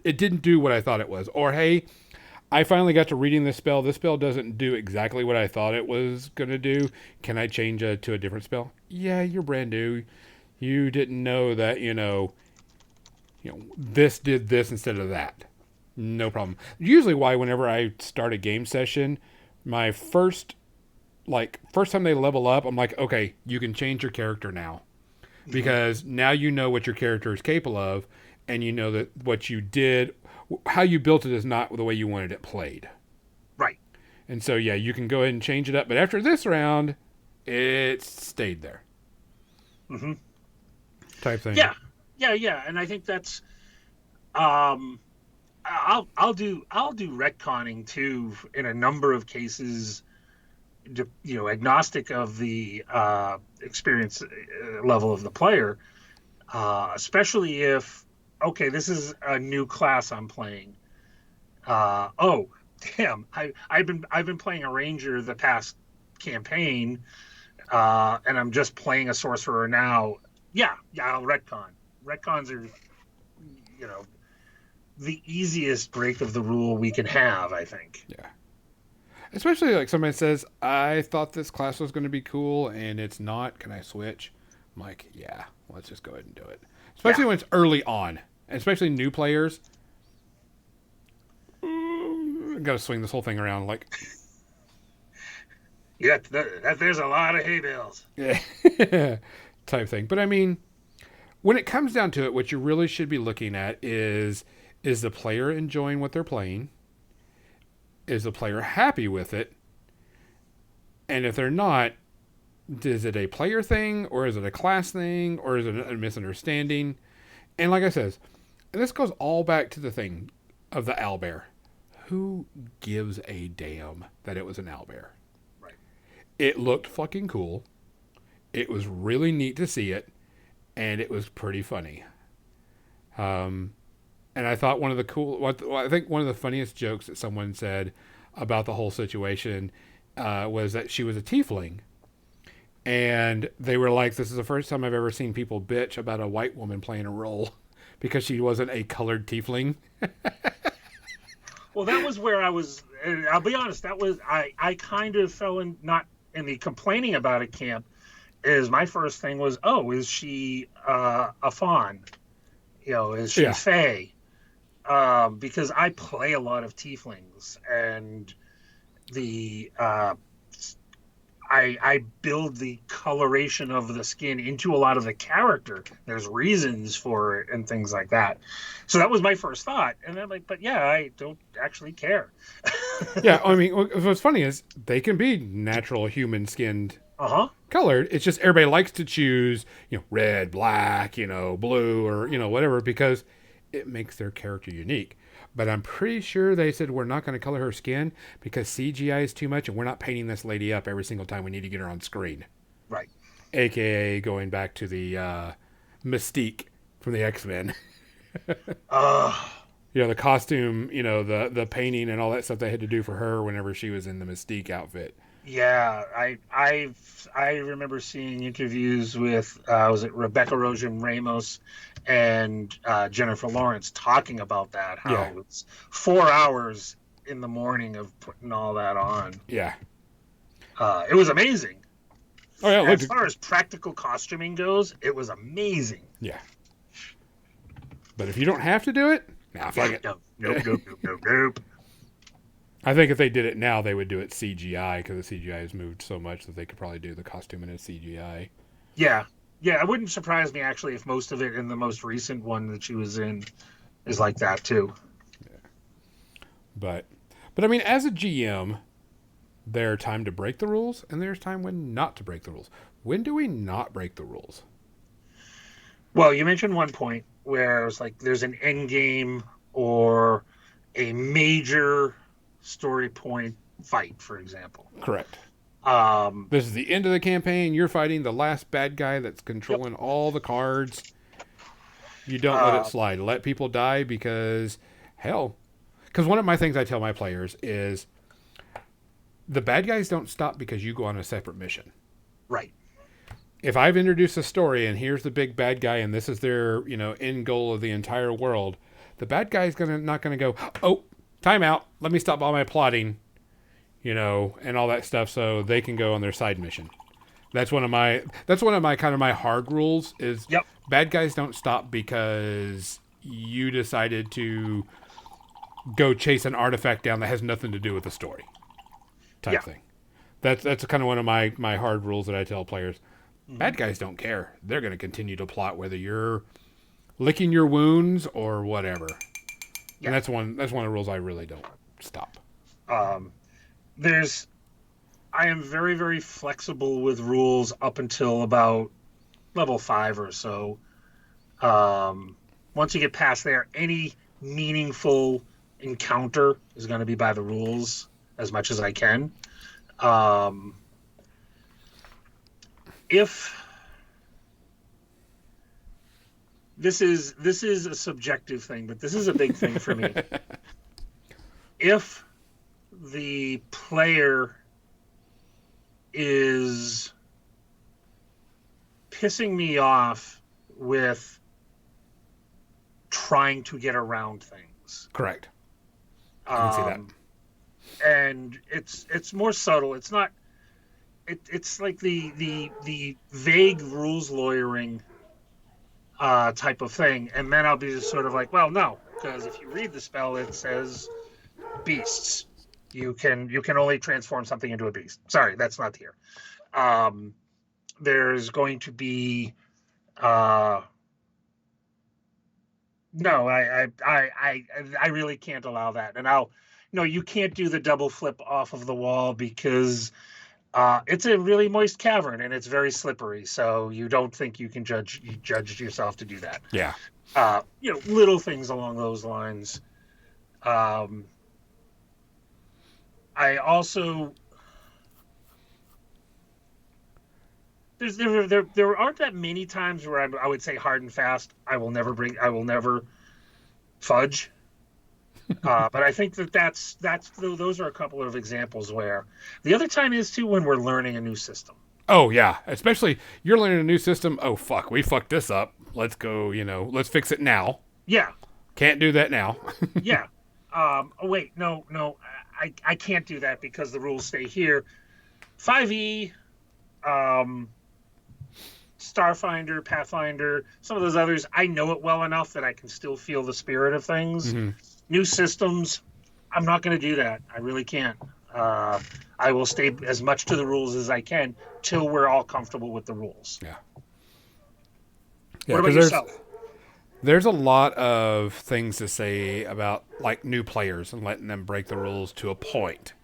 it didn't do what I thought it was. Or hey, I finally got to reading this spell. This spell doesn't do exactly what I thought it was going to do. Can I change it to a different spell? Yeah, you're brand new. You didn't know that, this did this instead of that. No problem. Usually why whenever I start a game session, my first time they level up, I'm like, okay, you can change your character now. Because now you know what your character is capable of, and you know that what you did, how you built it is not the way you wanted it played. Right. And so, yeah, you can go ahead and change it up. But after this round, it stayed there. Mm-hmm. Type thing. Yeah. And I think that's, I'll do retconning too in a number of cases, agnostic of the experience level of the player, especially if, okay, this is a new class I'm playing. Oh, damn! I've been playing a ranger the past campaign, and I'm just playing a sorcerer now. Yeah, I'll retcon. Retcons are, the easiest break of the rule we can have, I think. Yeah. Especially like somebody says, I thought this class was going to be cool and it's not. Can I switch? I'm like, yeah, let's just go ahead and do it. Especially when it's early on. Especially new players. Got to swing this whole thing around like. Yeah, there's a lot of hay bales. Yeah. Type thing. But I mean, when it comes down to it, what you really should be looking at is the player enjoying what they're playing? Is the player happy with it? And if they're not, is it a player thing or is it a class thing or is it a misunderstanding? And like I says, and this goes all back to the thing of the owlbear. Who gives a damn that it was an owlbear? Right. It looked fucking cool. It was really neat to see it, and it was pretty funny. And I thought I think one of the funniest jokes that someone said about the whole situation was that she was a tiefling. And they were like, this is the first time I've ever seen people bitch about a white woman playing a role because she wasn't a colored tiefling. Well, that was where I was, and I'll be honest, that was, I kind of fell in, not in the complaining about it camp, is my first thing was, oh, is she a fawn? Is she fae? Because I play a lot of tieflings, and I build the coloration of the skin into a lot of the character. There's reasons for it and things like that. So that was my first thought, and I'm like, but yeah, I don't actually care. Yeah, I mean, what's funny is they can be natural human skinned. Colored. It's just everybody likes to choose, red, black, blue, or whatever, because it makes their character unique. But I'm pretty sure they said we're not going to color her skin because CGI is too much and we're not painting this lady up every single time we need to get her on screen. Right. AKA going back to the Mystique from the X-Men. The costume, the painting and all that stuff they had to do for her whenever she was in the Mystique outfit. Yeah, I remember seeing interviews with was it Rebecca Rojem Ramos and Jennifer Lawrence talking about that, how it was 4 hours in the morning of putting all that on. Yeah. It was amazing. Oh yeah, as far as practical costuming goes, it was amazing. Yeah. But if you don't have to do it, fuck it. Nope. I think if they did it now, they would do it CGI because the CGI has moved so much that they could probably do the costume in a CGI. Yeah. Yeah, it wouldn't surprise me, actually, if most of it in the most recent one that she was in is like that, too. Yeah. But I mean, as a GM, there's time to break the rules, and there's time when not to break the rules. When do we not break the rules? Well, you mentioned one point where it's like there's an end game or a major story point fight, for example. Correct. This is the end of the campaign. You're fighting the last bad guy that's controlling all the cards. You don't let it slide. Let people die because, because one of my things I tell my players is the bad guys don't stop because you go on a separate mission. Right. If I've introduced a story and here's the big bad guy and this is their, end goal of the entire world, the bad guy's not going to go, oh, time out. Let me stop all my plotting, and all that stuff so they can go on their side mission. That's one of my kind of my hard rules is bad guys don't stop because you decided to go chase an artifact down that has nothing to do with the story type thing. That's kind of one of my hard rules that I tell players. Mm-hmm. Bad guys don't care. They're going to continue to plot whether you're licking your wounds or whatever. Yeah. And that's one of the rules I really don't stop. I am very, very flexible with rules up until about level 5 or so. Once you get past there, any meaningful encounter is going to be by the rules as much as I can. If this is a subjective thing, but this is a big thing for me. If the player is pissing me off with trying to get around things. Correct. I can see that. And it's more subtle. It's not. It's like the vague rules lawyering type of thing, and then I'll be just sort of like, well, no, because if you read the spell, it says beasts. You can only transform something into a beast. Sorry, that's not here. There's going to be no, I really can't allow that, and you can't do the double flip off of the wall because it's a really moist cavern and it's very slippery. So you don't think you can judge yourself to do that. Yeah. Little things along those lines. I also there aren't that many times where I would say hard and fast. I will never fudge. But I think those are a couple of examples where the other time is too when we're learning a new system. Oh yeah, especially you're learning a new system. Oh fuck, we fucked this up. Let's go. Let's fix it now. Yeah. Can't do that now. Yeah. Oh wait, no. I can't do that because the rules stay here. 5e, Starfinder, Pathfinder, some of those others, I know it well enough that I can still feel the spirit of things. Mm-hmm. New systems, I'm not going to do that. I really can't. I will stay as much to the rules as I can till we're all comfortable with the rules. Yeah. What about yourself? There's a lot of things to say about like new players and letting them break the rules to a point.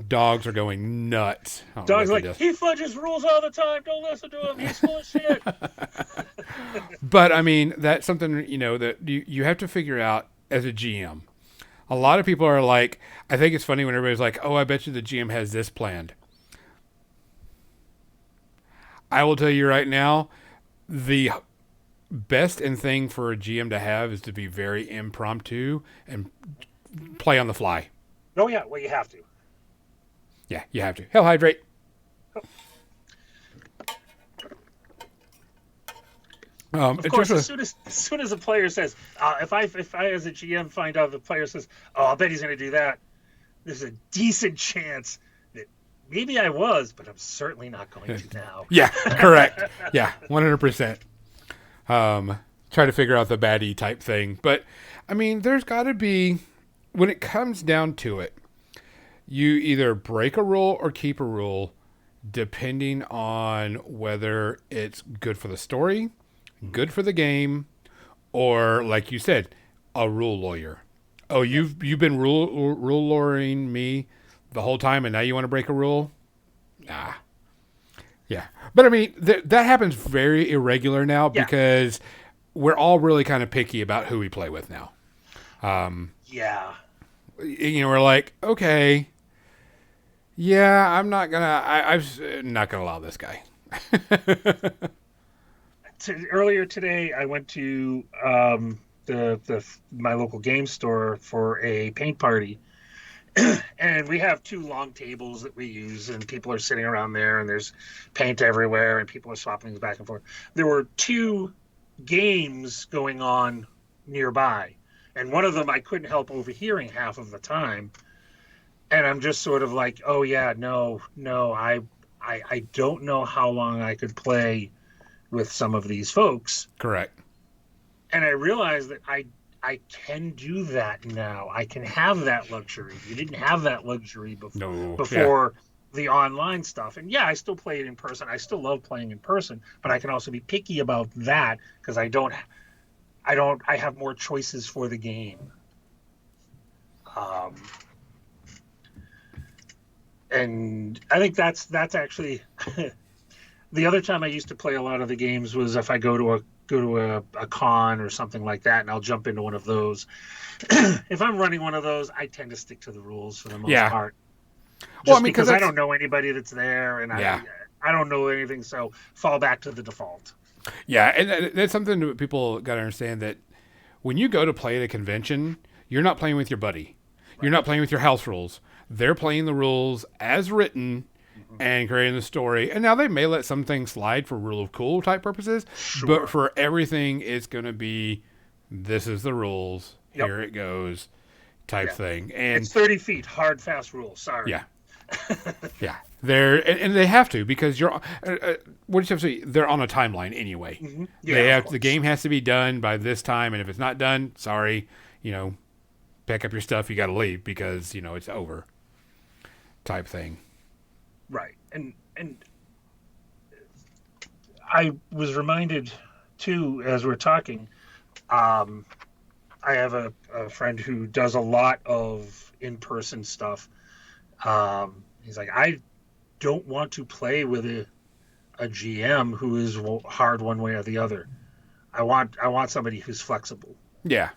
Dogs are going nuts. Dogs like, he fudges rules all the time. Don't listen to him. He's full of shit. But I mean, that's something, that you have to figure out as a GM. A lot of people are like, I think it's funny when everybody's like, oh, I bet you the GM has this planned. I will tell you right now, the best and thing for a GM to have is to be very impromptu and play on the fly. Oh yeah, well you have to. Yeah, you have to. Hell, hydrate. Of course, as soon as a player says, if I as a GM find out the player says, oh, I'll bet he's going to do that, there's a decent chance that maybe I was, but I'm certainly not going to now. Yeah, correct. Yeah, 100%. Try to figure out the baddie type thing. But, I mean, there's got to be, when it comes down to it, you either break a rule or keep a rule depending on whether it's good for the story, good for the game, or, like you said, a rule lawyer. Oh, you've been rule lawyering me the whole time, and now you want to break a rule? Nah. Yeah. But, I mean, that happens very irregular now because we're all really kind of picky about who we play with now. Yeah. We're like, okay, yeah, I'm not going to, I'm not going to allow this guy. Earlier today, I went to my local game store for a paint party. And we have 2 long tables that we use, and people are sitting around there, and there's paint everywhere, and people are swapping things back and forth. There were 2 games going on nearby, and one of them I couldn't help overhearing half of the time. And I'm just sort of like, oh yeah, no, I don't know how long I could play with some of these folks. Correct. And I realized that I can do that now. I can have that luxury. You didn't have that luxury before the online stuff. And yeah, I still play it in person. I still love playing in person, but I can also be picky about that because I have more choices for the game. And I think that's actually the other time I used to play a lot of the games was if I go to a con or something like that, and I'll jump into one of those. If I'm running one of those, I tend to stick to the rules for the most part. Just because I don't know anybody that's there, and I don't know anything, so fall back to the default. Yeah, and that's something that people got to understand, that when you go to play at a convention, you're not playing with your buddy. Right. You're not playing with your house rules. They're playing the rules as written and creating the story. And now they may let some things slide for rule of cool type purposes, but for everything, it's going to be, this is the rules, here it goes type thing. And it's 30 feet, hard, fast rules. Sorry. Yeah. Yeah. And they have to, because you're, what do you have to say? They're on a timeline anyway. Mm-hmm. Yeah, the game has to be done by this time. And if it's not done, sorry, pack up your stuff. You got to leave because, it's over type thing. Right. And I was reminded too, as we're talking, I have a friend who does a lot of in-person stuff. He's like, I don't want to play with a GM who is hard one way or the other. I want somebody who's flexible. Yeah.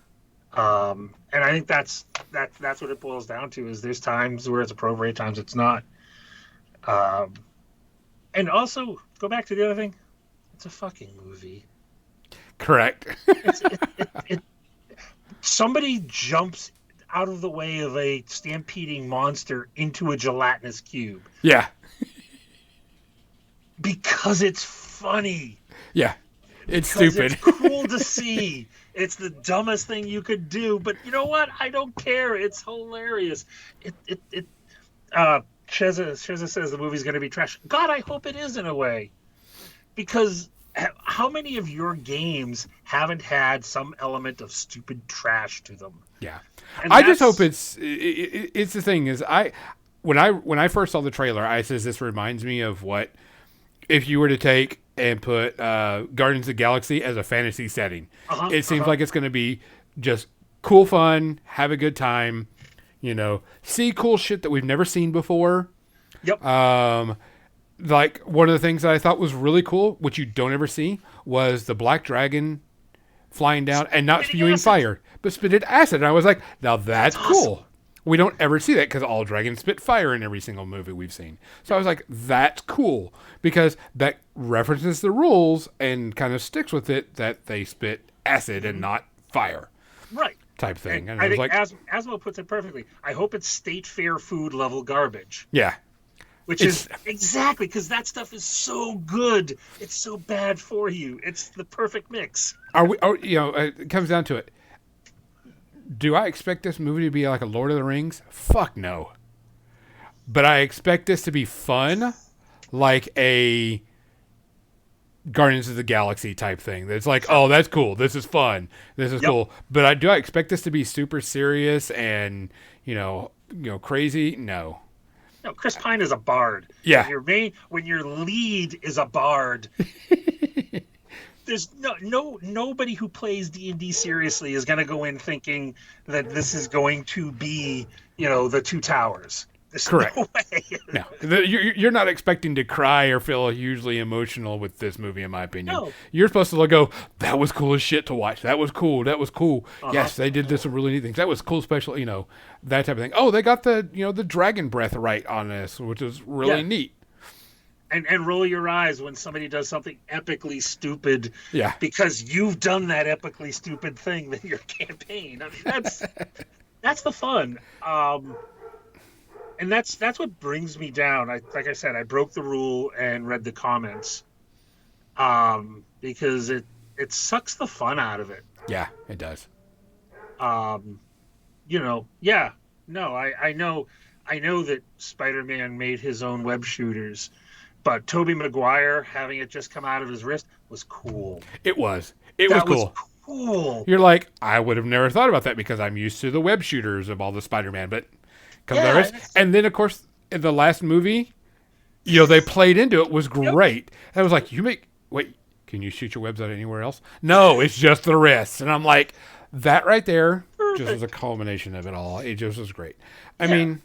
And I think that's what it boils down to, is there's times where it's appropriate, times it's not. And also, go back to the other thing, it's a fucking movie. Correct. Somebody jumps out of the way of a stampeding monster into a gelatinous cube. Yeah. Because it's funny. Yeah. It's stupid. It's cool to see. It's the dumbest thing you could do, but you know what? I don't care. It's hilarious. Sheza says the movie's going to be trash. God, I hope it is in a way. Because how many of your games haven't had some element of stupid trash to them? Yeah. I just hope it's the thing is, when I first saw the trailer, I says this reminds me of what if you were to take and put Guardians of the Galaxy as a fantasy setting. It seems like it's going to be just cool fun, have a good time, see cool shit that we've never seen before. Yep. like one of the things that I thought was really cool, which you don't ever see, was the black dragon flying down and not spewing fire, but spitted acid. And I was like, now that's cool. Awesome. We don't ever see that because all dragons spit fire in every single movie we've seen. So I was like, that's cool because that references the rules and kind of sticks with it that they spit acid and not fire. Right. Type thing. And I think like, Asmo puts it perfectly. I hope it's state fair food level garbage. Yeah. Which is exactly because that stuff is so good. It's so bad for you. It's the perfect mix. It comes down to it. Do I expect this movie to be like a Lord of the Rings? Fuck no. But I expect this to be fun, like a Guardians of the Galaxy type thing. It's like, oh, that's cool. This is fun. This is cool. But I expect this to be super serious and crazy? No. No, Chris Pine is a bard. Yeah. When your lead is a bard, there's nobody who plays D&D seriously is going to go in thinking that this is going to be, the Two Towers. There's correct. No way. No, you're not expecting to cry or feel hugely emotional with this movie, in my opinion. No. You're supposed to go, that was cool as shit to watch. That was cool. That was cool. Uh-huh. Yes, they did this some really neat things. That was cool, special, that type of thing. Oh, they got the dragon breath right on this, which is really neat. And roll your eyes when somebody does something epically stupid. Yeah. Because you've done that epically stupid thing in your campaign. I mean, that's the fun. And that's what brings me down. Like I said, I broke the rule and read the comments because it sucks the fun out of it. Yeah, it does. I know that Spider-Man made his own web shooters, but Tobey Maguire having it just come out of his wrist was cool. It was. It was cool. Cool. You're like, I would have never thought about that because I'm used to the web shooters of all the Spider-Man, but and then of course in the last movie, they played into it was great. I was like, wait, can you shoot your webs out anywhere else? No, it's just the wrists. And I'm like, that right there just was a culmination of it all. It just was great. I mean,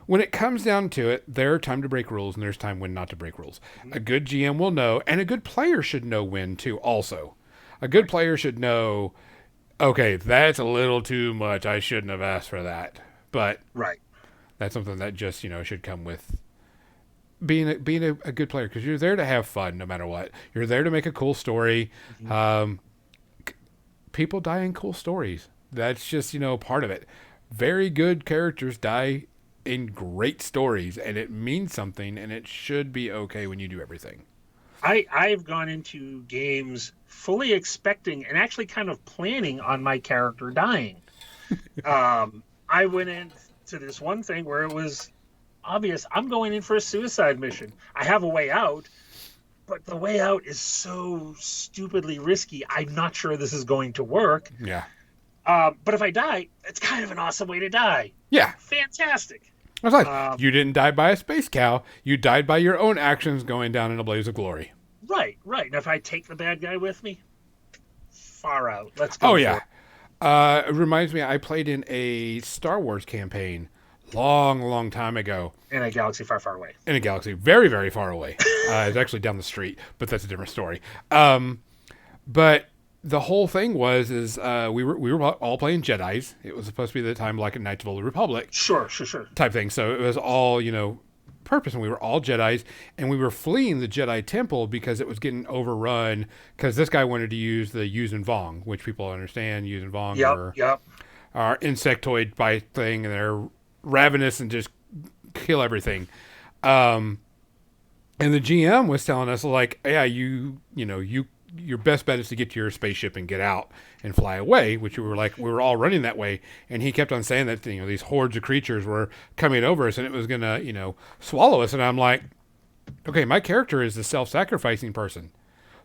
when it comes down to it, there are time to break rules and there's time when not to break rules. A good GM will know, and a good player should know when too also. A good player should know, okay, that's a little too much. I shouldn't have asked for that. But that's something that just, should come with being a good player because you're there to have fun no matter what. You're there to make a cool story. People die in cool stories. That's just, part of it. Very good characters die in great stories, and it means something, and it should be okay when you do everything. I've gone into games fully expecting and actually kind of planning on my character dying. I went into this one thing where it was obvious I'm going in for a suicide mission. I have a way out, but the way out is so stupidly risky. I'm not sure this is going to work. Yeah. But if I die, it's kind of an awesome way to die. Yeah. Fantastic. I was like, you didn't die by a space cow. You died by your own actions going down in a blaze of glory. Right. And if I take the bad guy with me, far out. Let's go. Oh, yeah. It reminds me, I played in a Star Wars campaign long time ago. In a galaxy far, far away. In a galaxy very, very far away. It's actually down the street, but that's a different story. But the whole thing was we were all playing Jedis. It was supposed to be the time like a Knights of the Old Republic. Sure. Type thing. So it was all, purpose, and we were all Jedis, and we were fleeing the Jedi Temple because it was getting overrun because this guy wanted to use the Yuuzhan Vong, which people understand. Yuuzhan Vong are insectoid bite thing, and they're ravenous and just kill everything. And the GM was telling us like, yeah, your best bet is to get to your spaceship and get out and fly away, which we were all running that way. And he kept on saying that, these hordes of creatures were coming over us and it was going to, swallow us. And I'm like, okay, my character is the self-sacrificing person.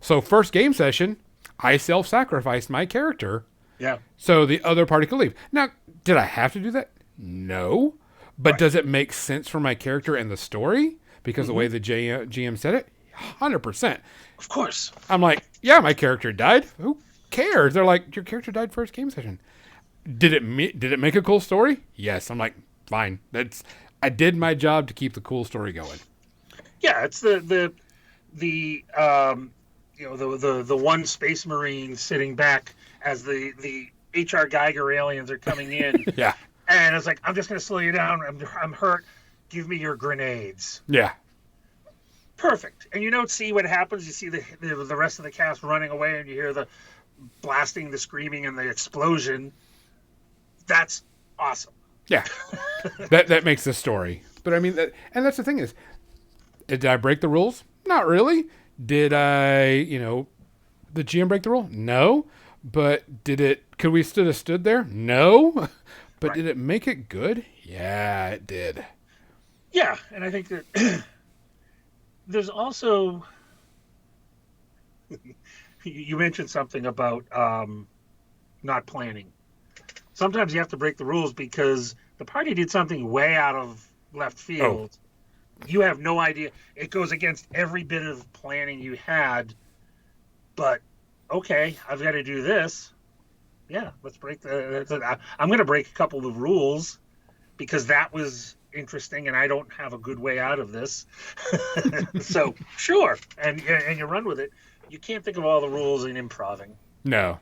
So first game session, I self-sacrificed my character. Yeah. So the other party could leave. Now, did I have to do that? No. But does it make sense for my character and the story? Because the way the GM said it? 100%. Of course. I'm like, yeah, my character died. Who cares? They're like, your character died first game session. Did it make a cool story? Yes. I'm like, fine. I did my job to keep the cool story going. Yeah, it's the the one space marine sitting back as the HR Geiger aliens are coming in, Yeah. and it's like, I'm just gonna slow you down. I'm hurt. Give me your grenades. Yeah. Perfect. And you don't see what happens. You see the rest of the cast running away, and you hear the blasting, the screaming, and the explosion. That's awesome. Yeah. that makes the story. But I mean, and that's the thing is, did I break the rules? Not really. Did I, the GM break the rule? No. But could we still have stood there? No. But Right. did it make it good? Yeah, it did. Yeah, and I think that there's also, you mentioned something about not planning. Sometimes you have to break the rules because the party did something way out of left field. You have no idea. It goes against every bit of planning you had. But okay, I've got to do this. Yeah, let's break I'm going to break a couple of rules because that was interesting, and I don't have a good way out of this. So sure, and you run with it. You can't think of all the rules in improving. No.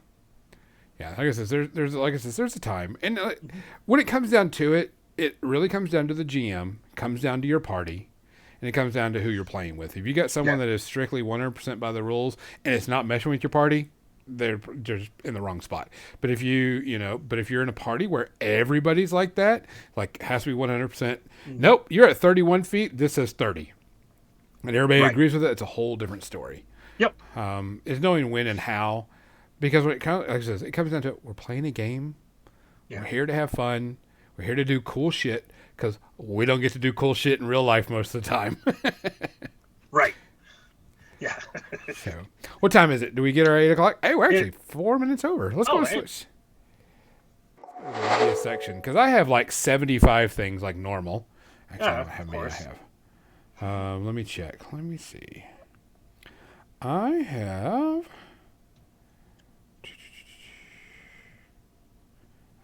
Yeah, like I said, there's a time, and when it comes down to it, it really comes down to the GM, comes down to your party, and it comes down to who you're playing with. If you got someone that is strictly 100% by the rules and it's not meshing with your party, they're just in the wrong spot. But if if you're in a party where everybody's like that, like has to be 100%. Nope, you're at 31 feet. This says 30, and everybody agrees with it. It's a whole different story. Yep. Is knowing when and how. Because when it comes, like I said, it comes down to we're playing a game. Yeah. We're here to have fun. We're here to do cool shit because we don't get to do cool shit in real life most of the time. Right. Yeah. So, what time is it? Do we get our 8 o'clock? Hey, we're actually 4 minutes over. Let's go to switch. Media section because I have like 75 things like normal. Actually, I don't have many. I have. Let me check. Let me see. I have.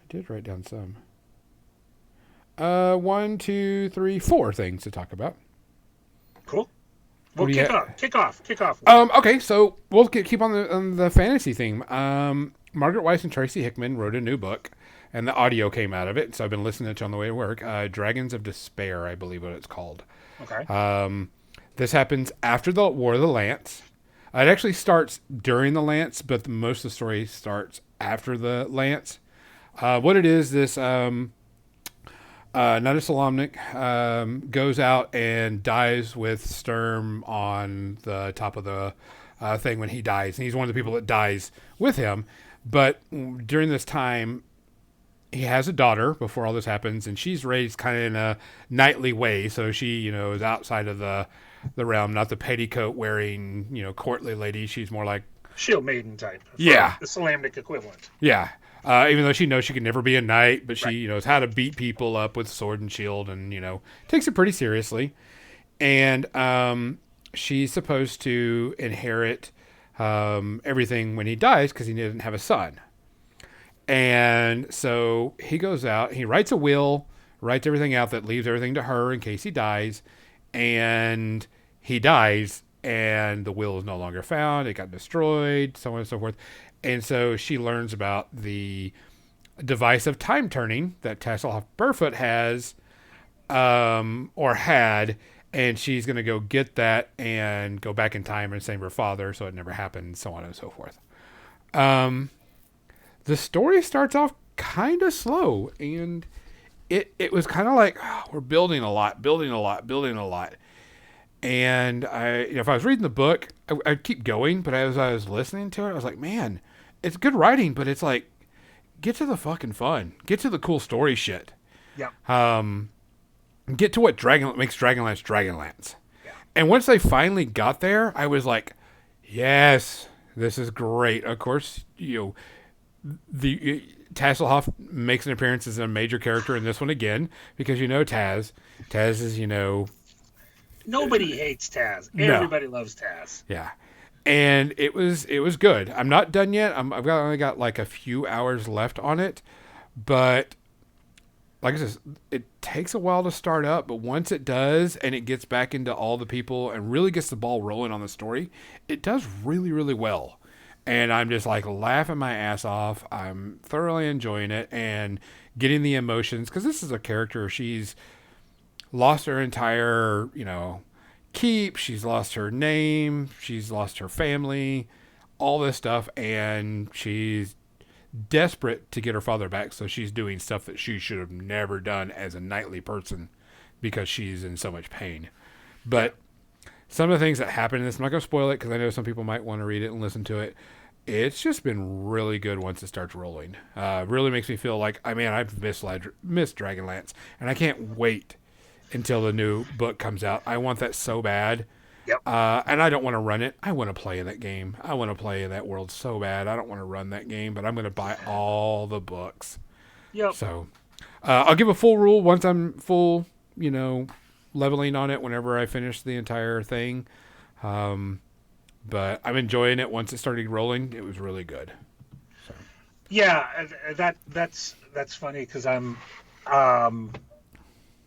I did write down some. 1, 2, 3, 4 things to talk about. Cool. Well, kick off. Okay, so we'll keep on the fantasy theme. Margaret Weiss and Tracy Hickman wrote a new book, and the audio came out of it, so I've been listening to it on the way to work. Dragons of Despair, I believe what it's called. Okay. This happens after the War of the Lance. It actually starts during the Lance, but most of the story starts after the Lance. What it is, this Nada Solomnik goes out and dies with Sturm on the top of the thing when he dies. And he's one of the people that dies with him. But during this time, he has a daughter before all this happens, and she's raised kind of in a knightly way. So she, is outside of the realm, not the petticoat wearing, courtly lady. She's more like Shield Maiden type. Yeah. The Solomnik equivalent. Yeah. Even though she knows she can never be a knight, but she knows how to beat people up with sword and shield and, takes it pretty seriously. And she's supposed to inherit everything when he dies because he didn't have a son. And so he goes out, he writes a will, writes everything out that leaves everything to her in case he dies. And he dies, and the will is no longer found. It got destroyed, so on and so forth. And so she learns about the device of time turning that Tasselhoff Barefoot has, or had, and she's going to go get that and go back in time and save her father so it never happened, so on and so forth. The story starts off kind of slow, and it was kind of like, we're building a lot. And if I was reading the book, I'd keep going, but as I was listening to it, I was like, man, it's good writing, but it's like, get to the fucking fun. Get to the cool story shit. Yeah. Get to what makes Dragonlance Dragonlance. Yeah. And once they finally got there, I was like, yes, this is great. Of course, Tasselhoff makes an appearance as a major character in this one again, because Taz. Taz is, Nobody hates Taz. Everybody loves Taz. Yeah. And it was good. I'm not done yet. I've only got like a few hours left on it, but like I said, it takes a while to start up, but once it does and it gets back into all the people and really gets the ball rolling on the story, it does really, really well. And I'm just like laughing my ass off. I'm thoroughly enjoying it and getting the emotions, because this is a character. She's lost her entire, keep. She's lost her name. She's lost her family, all this stuff. And she's desperate to get her father back. So she's doing stuff that she should have never done as a knightly person because she's in so much pain. But some of the things that happen in this, I'm not going to spoil it because I know some people might want to read it and listen to it. It's just been really good once it starts rolling. Really makes me feel like, I've missed Dragonlance, and I can't wait until the new book comes out. I want that so bad. Yep. And I don't want to run it. I want to play in that game. I want to play in that world so bad. I don't want to run that game, but I'm going to buy all the books. Yep. So I'll give a full rule once I'm full, leveling on it whenever I finish the entire thing. But I'm enjoying it. Once it started rolling, it was really good. So. Yeah, that's funny because I'm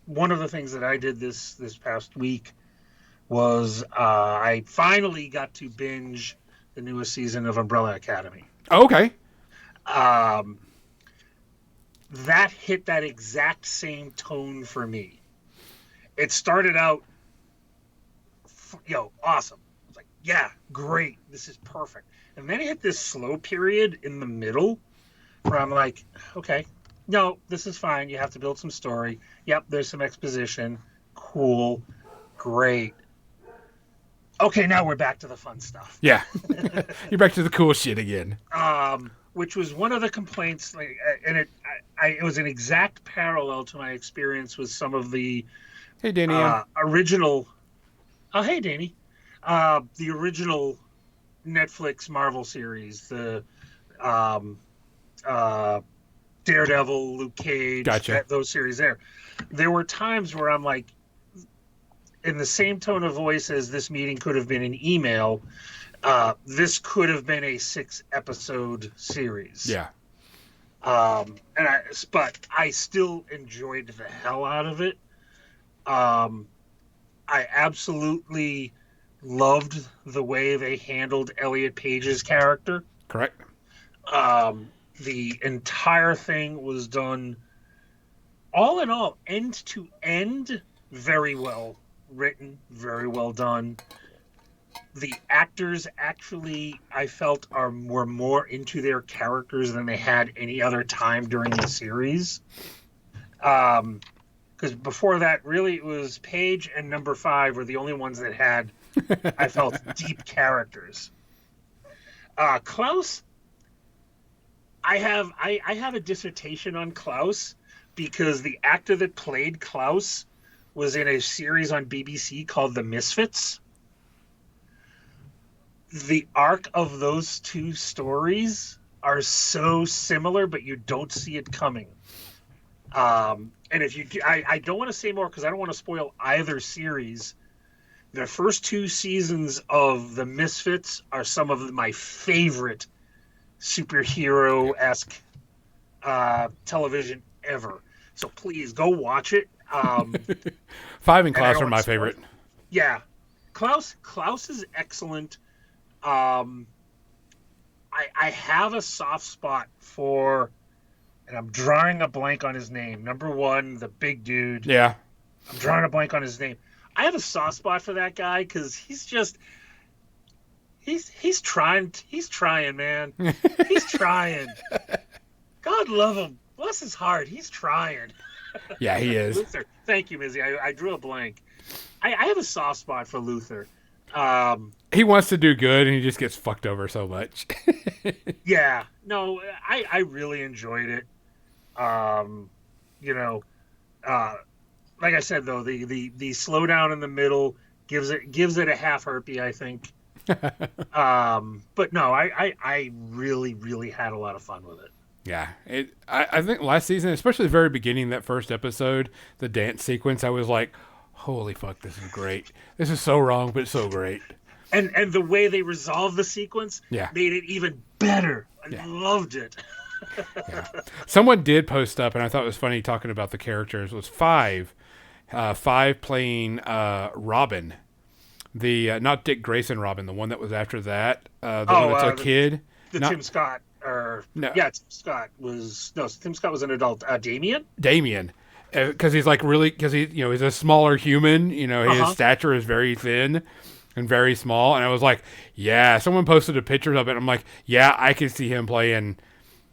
one of the things that I did this past week was I finally got to binge the newest season of Umbrella Academy. Oh, okay. That hit that exact same tone for me. It started out, awesome. I was like, yeah, great. This is perfect. And then it hit this slow period in the middle where I'm like, okay, no, this is fine. You have to build some story. Yep, there's some exposition. Cool. Great. Okay, now we're back to the fun stuff. Yeah. You're back to the cool shit again. Which was one of the complaints, and it was an exact parallel to my experience with some of the Danny. Original. Oh, hey, Danny. The original Netflix Marvel series, the Daredevil, Luke Cage, gotcha. Those series there. There were times where I'm like, in the same tone of voice as this meeting could have been an email, this could have been a 6-episode series. Yeah. But I still enjoyed the hell out of it. I absolutely loved the way they handled Elliot Page's character. Correct. The entire thing was done, all in all, end to end, very well written, very well done. The actors actually, I felt, were more into their characters than they had any other time during the series. Because before that, really, it was Paige and number 5 were the only ones that had, I felt, deep characters. Klaus, I have a dissertation on Klaus because the actor that played Klaus was in a series on BBC called The Misfits. The arc of those two stories are so similar, but you don't see it coming. And if you, I don't want to say more because I don't want to spoil either series. The first 2 seasons of The Misfits are some of my favorite superhero-esque television ever. So please go watch it. 5 and Klaus are my favorite. Yeah. Klaus is excellent. I have a soft spot for, and I'm drawing a blank on his name. Number 1, the big dude. Yeah. I'm drawing a blank on his name. I have a soft spot for that guy because he's trying, man. He's trying. God love him. Bless his heart. He's trying. Yeah, he is. Luther. Thank you, Mizzy. I drew a blank. I have a soft spot for Luther. He wants to do good, and he just gets fucked over so much. Yeah. No, I really enjoyed it. Like I said, though, the slowdown in the middle gives it a half herpy, I think. But no, I really, really had a lot of fun with it. Yeah, I think last season, especially the very beginning, that first episode, the dance sequence, I was like, holy fuck, this is great. This is so wrong, but so great. And the way they resolved the sequence made it even better. I loved it. Yeah. Someone did post up, and I thought it was funny talking about the characters. It was five playing Robin, the not Dick Grayson Robin, the one that was after that, the one that's a kid. Not, Tim Scott, or no, yeah, Tim Scott was an adult. Damien. Damien, because he's like really, because he's a smaller human. His stature is very thin and very small, and I was like, yeah. Someone posted a picture of it. I'm like, yeah, I could see him playing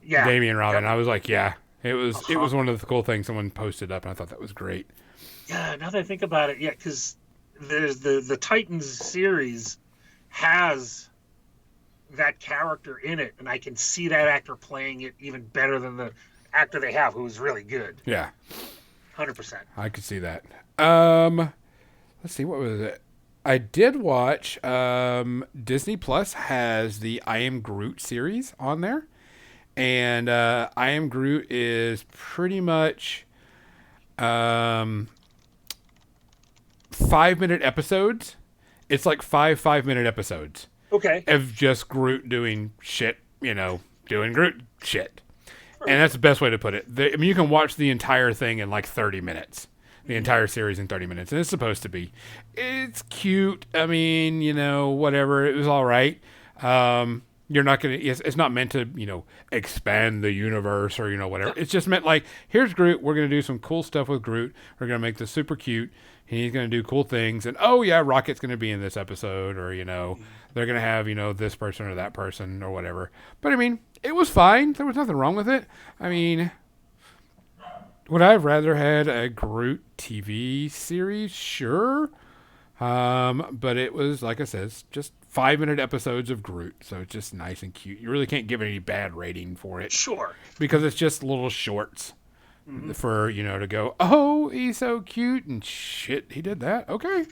Damien Robin. Yep. I was like, yeah. It was one of the cool things someone posted up, and I thought that was great. Yeah, now that I think about it, yeah, because there's the Titans series has that character in it, and I can see that actor playing it even better than the actor they have, who's really good. Yeah, 100%. I could see that. Let's see, what was it? I did watch. Disney Plus has the I Am Groot series on there. And I Am Groot is pretty much 5-minute episodes. It's like 5-minute episodes. Okay. Of just Groot doing shit, doing Groot shit. And that's the best way to put it. You can watch the entire thing in like 30 minutes. The entire series in 30 minutes. And it's supposed to be. It's cute. I mean, whatever. It was all right. You're not going to, it's not meant to, expand the universe or, whatever. It's just meant like, here's Groot. We're going to do some cool stuff with Groot. We're going to make this super cute. He's going to do cool things. And, oh, yeah, Rocket's going to be in this episode. Or, they're going to have, this person or that person or whatever. But, I mean, it was fine. There was nothing wrong with it. I mean, would I have rather had a Groot TV series? Sure. But it was, like I said, it's just 5-minute episodes of Groot, so it's just nice and cute. You really can't give it any bad rating for it. Sure. Because it's just little shorts for, to go, oh, he's so cute, and shit, he did that. Okay.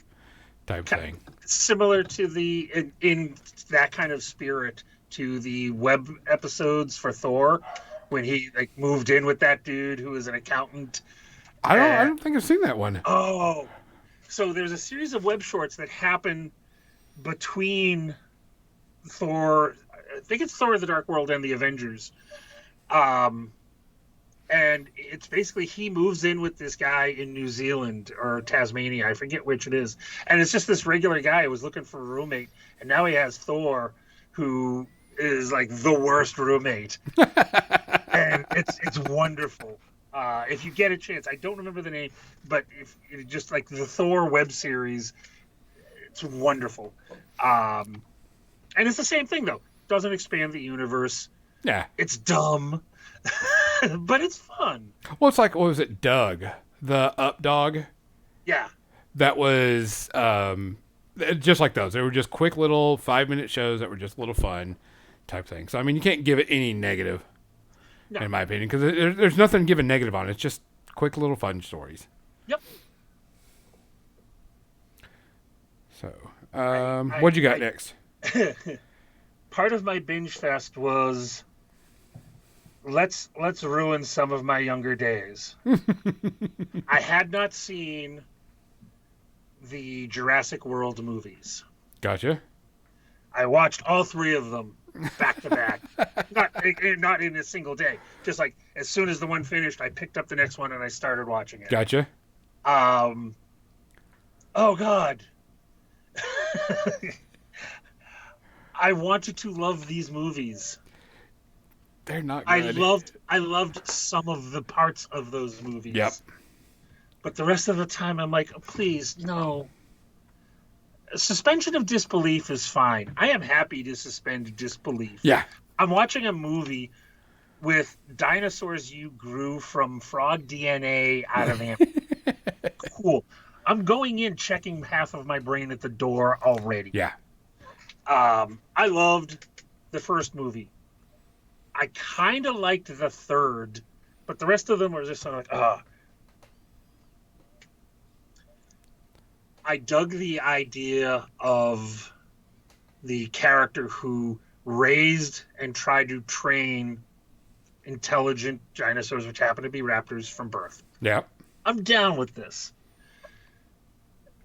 Type thing. Similar to in that kind of spirit to the web episodes for Thor, when he moved in with that dude who was an accountant. I don't think I've seen that one. Oh. So there's a series of web shorts that happen between Thor, I think it's Thor: The Dark World and the Avengers. And it's basically he moves in with this guy in New Zealand or Tasmania, I forget which it is. And it's just this regular guy who was looking for a roommate, and now he has Thor, who is like the worst roommate. And it's wonderful. If you get a chance, I don't remember the name, but if just like the Thor web series, it's wonderful. And it's the same thing though. Doesn't expand the universe. Yeah. It's dumb, but it's fun. Well, it's like, what was it, Doug? The Up Dog? Yeah. That was just like those. They were just quick little 5-minute shows that were just a little fun type thing. So, I mean, you can't give it any negative. No. In my opinion, because there's nothing to give a negative on. It's just quick little fun stories. Yep. So, what you got next? Part of my binge fest was let's ruin some of my younger days. I had not seen the Jurassic World movies. Gotcha. I watched all 3 of them back to back, not in a single day. Just like as soon as the one finished, I picked up the next one and I started watching it. Gotcha. Oh God. I wanted to love these movies. They're not good. I loved some of the parts of those movies. Yep. But the rest of the time, I'm like, please, no. Suspension of disbelief is fine. I am happy to suspend disbelief. Yeah. I'm watching a movie with dinosaurs you grew from frog DNA out of them. Cool. I'm going in checking half of my brain at the door already. Yeah. I loved the first movie. I kind of liked the third, but the rest of them were just sort of like, I dug the idea of the character who raised and tried to train intelligent dinosaurs, which happen to be raptors, from birth. Yeah. I'm down with this.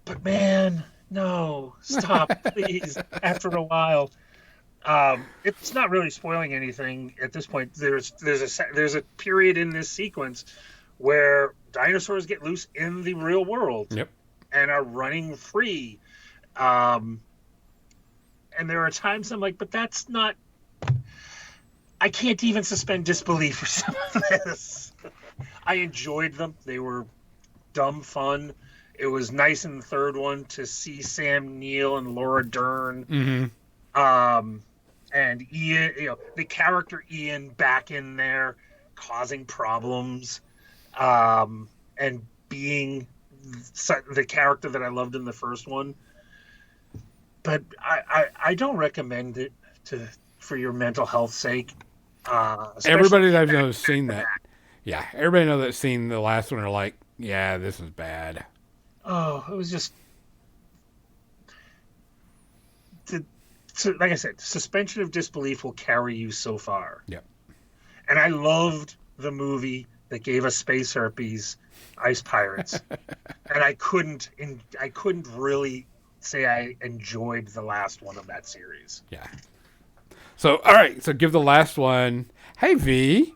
But man, no, stop, please. After a while, It's not really spoiling anything at this point. There's a period in this sequence where dinosaurs get loose in the real world Yep. and are running free. Um, and there are times I'm like, but that's not. I can't even suspend disbelief for some of this. I enjoyed them. They were dumb fun. It was nice in the third one to see Sam Neill and Laura Dern. Mm-hmm. And Ian, the character Ian back in there causing problems, and being the character that I loved in the first one. But I don't recommend it for your mental health sake. Everybody that I know has seen that. Yeah, everybody I know that's seen the last one are like, yeah, this is bad. Oh, it was just like I said, suspension of disbelief will carry you so far. Yep. And I loved the movie that gave us space herpes, Ice Pirates, and I couldn't really say I enjoyed the last one of that series. Yeah. So, all right. So, give the last one. Hey, V.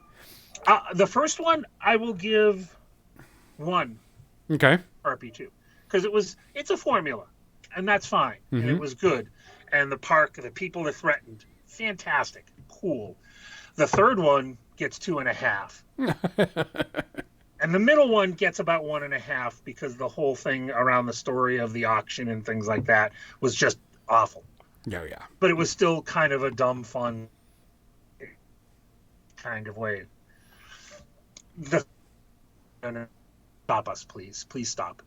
The first one I will give 1 Okay. RP2 because it's a formula, and that's fine, and it was good. And the people are threatened, fantastic, cool. The third one gets 2.5. And the middle one gets about 1.5 because the whole thing around the story of the auction and things like that was just awful. Oh, yeah. But it was still kind of a dumb, fun kind of way. Stop us, please. Please stop.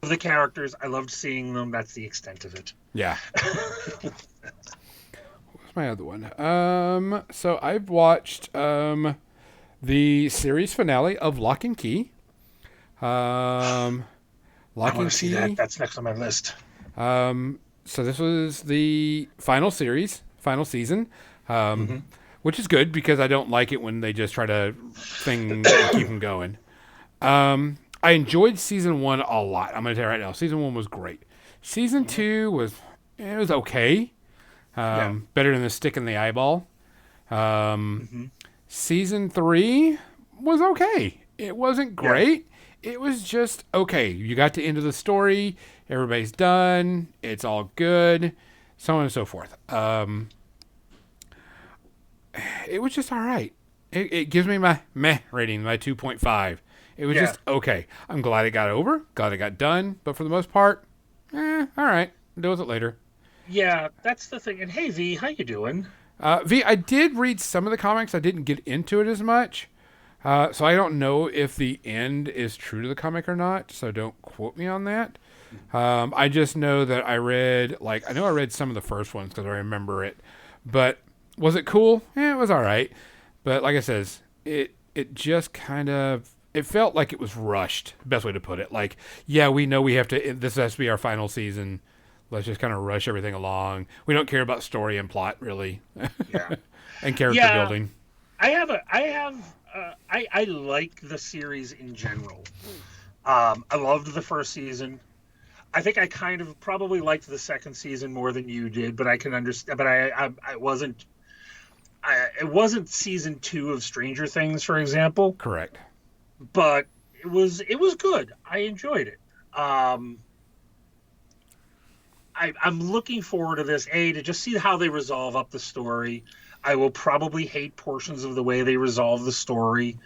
The characters, I loved seeing them. That's the extent of it. Yeah. What's my other one? So I've watched the series finale of Lock and Key. Lock I want and to see Key. that. That's next on my list. So this was the final season, which is good because I don't like it when they just try to keep them going. I enjoyed season 1 a lot. I'm going to tell you right now, season 1 was great. Season 2 was okay. Better than the stick in the eyeball. Season 3 was okay. It wasn't great. Yeah. It was just okay. You got to the end of the story. Everybody's done. It's all good. So on and so forth. It was just all right. It gives me my meh rating, my 2.5. It was just okay. I'm glad it got over. Glad it got done. But for the most part, all right. Deal with it later. Yeah, that's the thing. And hey, V, how you doing? V, I did read some of the comics. I didn't get into it as much. So I don't know if the end is true to the comic or not. So don't quote me on that. I just know that I read some of the first ones because I remember it. But was it cool? It was all right. But like I says, it just kind of... It felt like it was rushed, best way to put it. Like, yeah, we know this has to be our final season. Let's just kind of rush everything along. We don't care about story and plot, really. Yeah. And character building. I like the series in general. I loved the first season. I think I kind of probably liked the second season more than you did, but I can understand, but it wasn't season 2 of Stranger Things, for example. Correct. But it was good. I enjoyed it. I'm looking forward to this, to just see how they resolve up the story. I will probably hate portions of the way they resolve the story,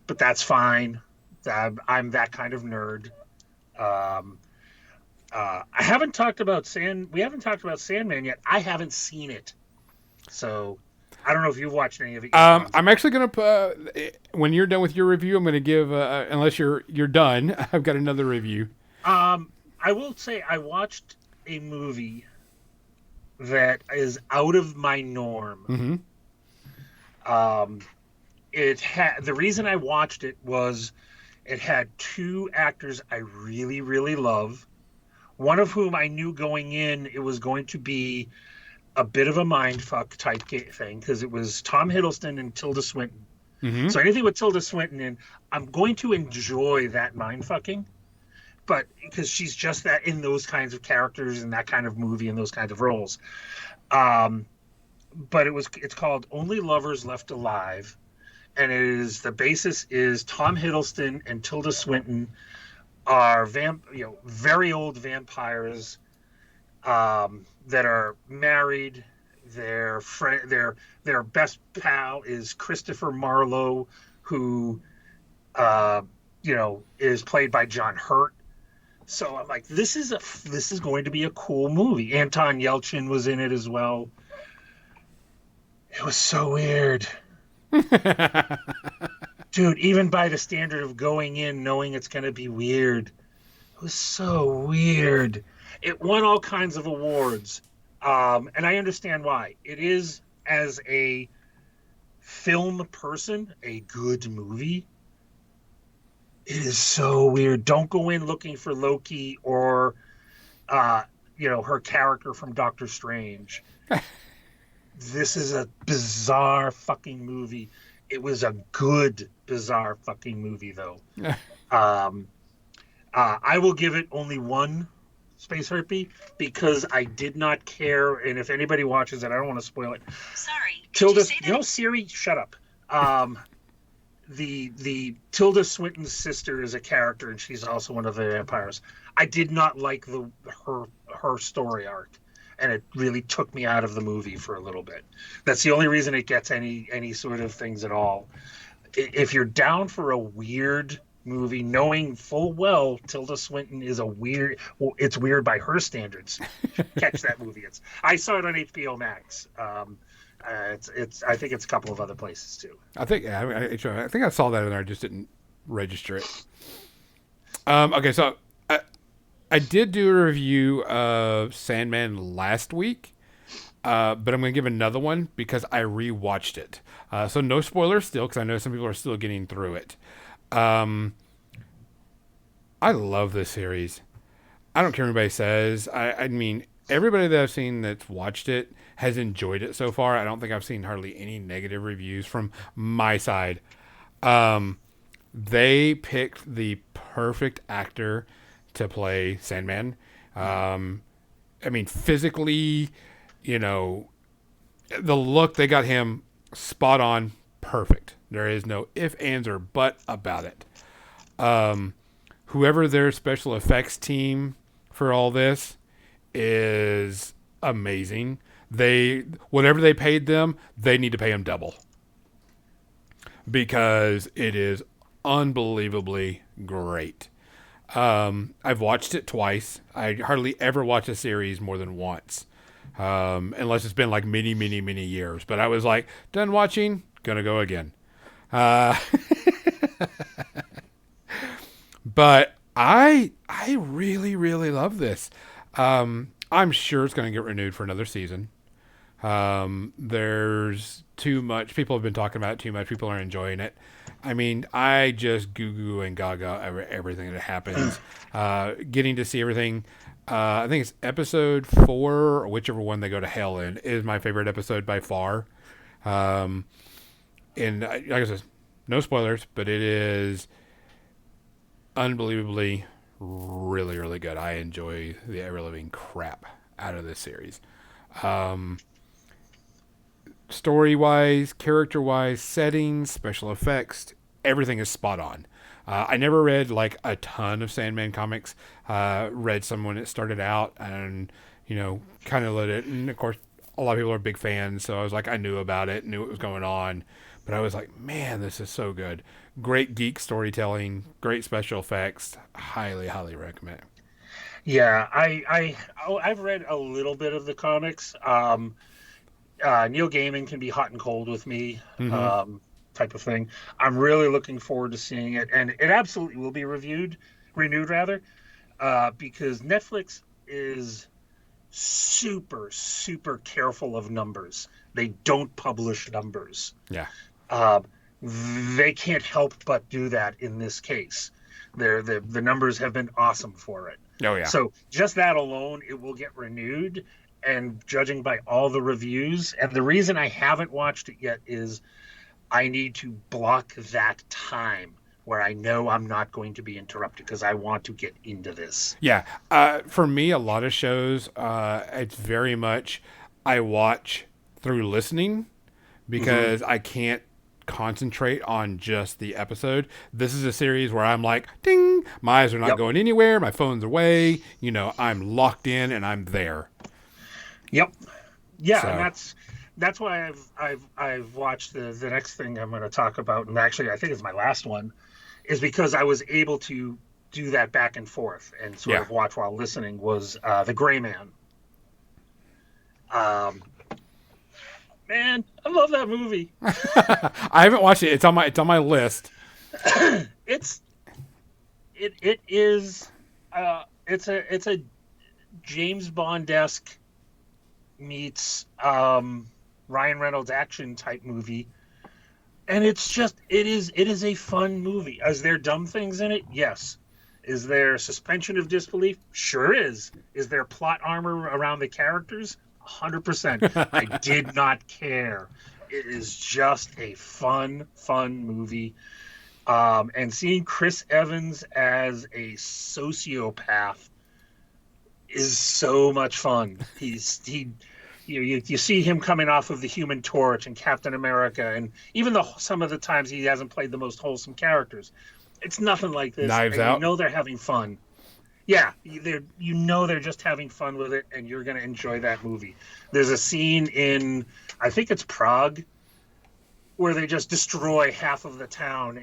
but that's fine. I'm that kind of nerd. We haven't talked about Sandman yet. I haven't seen it, so I don't know if you've watched any of it. I'm actually gonna when you're done with your review, I'm gonna give unless you're done. I've got another review. I will say I watched a movie that is out of my norm. The reason I watched it was it had 2 actors I really, really love. One of whom I knew going in it was going to be a bit of a mindfuck type thing because it was Tom Hiddleston and Tilda Swinton. So anything with Tilda Swinton in, I'm going to enjoy that mindfucking. But because she's just that in those kinds of characters and that kind of movie and those kinds of roles. but it's called Only Lovers Left Alive, and the basis is Tom Hiddleston and Tilda Swinton are very old vampires that are married. Their best pal is Christopher Marlowe, who uh, is played by John Hurt. So I'm like, this is going to be a cool movie. Anton Yelchin was in it as well. It was so weird. Dude, even by the standard of going in knowing it's going to be weird, it was so weird. It won all kinds of awards. And I understand why. It is, as a film person, a good movie. It is so weird. Don't go in looking for Loki or, her character from Doctor Strange. This is a bizarre fucking movie. It was a good, bizarre fucking movie, though. I will give it only one Space Herpy because I did not care. And if anybody watches it, I don't want to spoil it. Sorry. Tilda, Siri, shut up. The Tilda Swinton's sister is a character, and she's also one of the vampires. I did not like her story arc, and it really took me out of the movie for a little bit. That's the only reason it gets any sort of things at all. If you're down for a weird movie, knowing full well Tilda Swinton is it's weird by her standards, catch that movie. I saw it on HBO Max. I think it's a couple of other places too. I think I saw that in there. I just didn't register it. Okay, so I did do a review of Sandman last week, but I'm going to give another one because I rewatched it. So no spoilers still, because I know some people are still getting through it. I love this series. I don't care what anybody says. I mean, everybody that I've seen that's watched it has enjoyed it so far. I don't think I've seen hardly any negative reviews from my side. They picked the perfect actor to play Sandman. I mean, physically, the look, they got him spot on, perfect. There is no if, ands, or but about it. Whoever their special effects team for all this is amazing. Whatever they paid them, they need to pay them double because it is unbelievably great. I've watched it twice. I hardly ever watch a series more than once, unless it's been like many, many, many years. But I was like, done watching, gonna go again. But I really, really love this. I'm sure it's going to get renewed for another season. There's too much. People have been talking about it too much. People are enjoying it. I mean, I just goo and gaga everything that happens. Getting to see everything. I think it's episode 4, or whichever one they go to hell in, is my favorite episode by far. And like I said, no spoilers, but it is unbelievably really, really good. I enjoy the ever-living crap out of this series. Story-wise, character-wise, settings, special effects, everything is spot on. I never read like a ton of Sandman comics. Read some when it started out and, kind of let it. And of course, a lot of people are big fans. So I was like, I knew about it, knew what was going on. But I was like, man, this is so good. Great geek storytelling, great special effects. Highly, highly recommend. Yeah, I've read a little bit of the comics. Neil Gaiman can be hot and cold with me, type of thing. I'm really looking forward to seeing it, and it absolutely will be renewed rather, because Netflix is super, super careful of numbers. They don't publish numbers. Yeah. They can't help but do that in this case. The numbers have been awesome for it. Oh, yeah. So just that alone, it will get renewed. And judging by all the reviews, and the reason I haven't watched it yet is I need to block that time where I know I'm not going to be interrupted because I want to get into this. Yeah. For me, a lot of shows, it's very much I watch through listening because I can't concentrate on just the episode. This is a series where I'm like, ding, my eyes are not going anywhere, my phone's away, I'm locked in and I'm there. Yep. Yeah, So. and that's why I've watched the next thing I'm going to talk about, and actually I think it's my last one, is because I was able to do that back and forth and sort of watch while listening, was The Gray Man. Man, I love that movie. I haven't watched it. It's on my list. It's a James Bond-esque meets Ryan Reynolds action type movie, and it is a fun movie. Is there dumb things in it? Yes. Is there suspension of disbelief? Sure is. Is there plot armor around the characters? 100%. I did not care. It is just a fun movie. And seeing Chris Evans as a sociopath is so much fun. You see him coming off of the Human Torch and Captain America, and even though some of the times he hasn't played the most wholesome characters, it's nothing like this. Knives Out. You know they're having fun. Yeah, they're just having fun with it, and you're going to enjoy that movie. There's a scene in, I think it's Prague, where they just destroy half of the town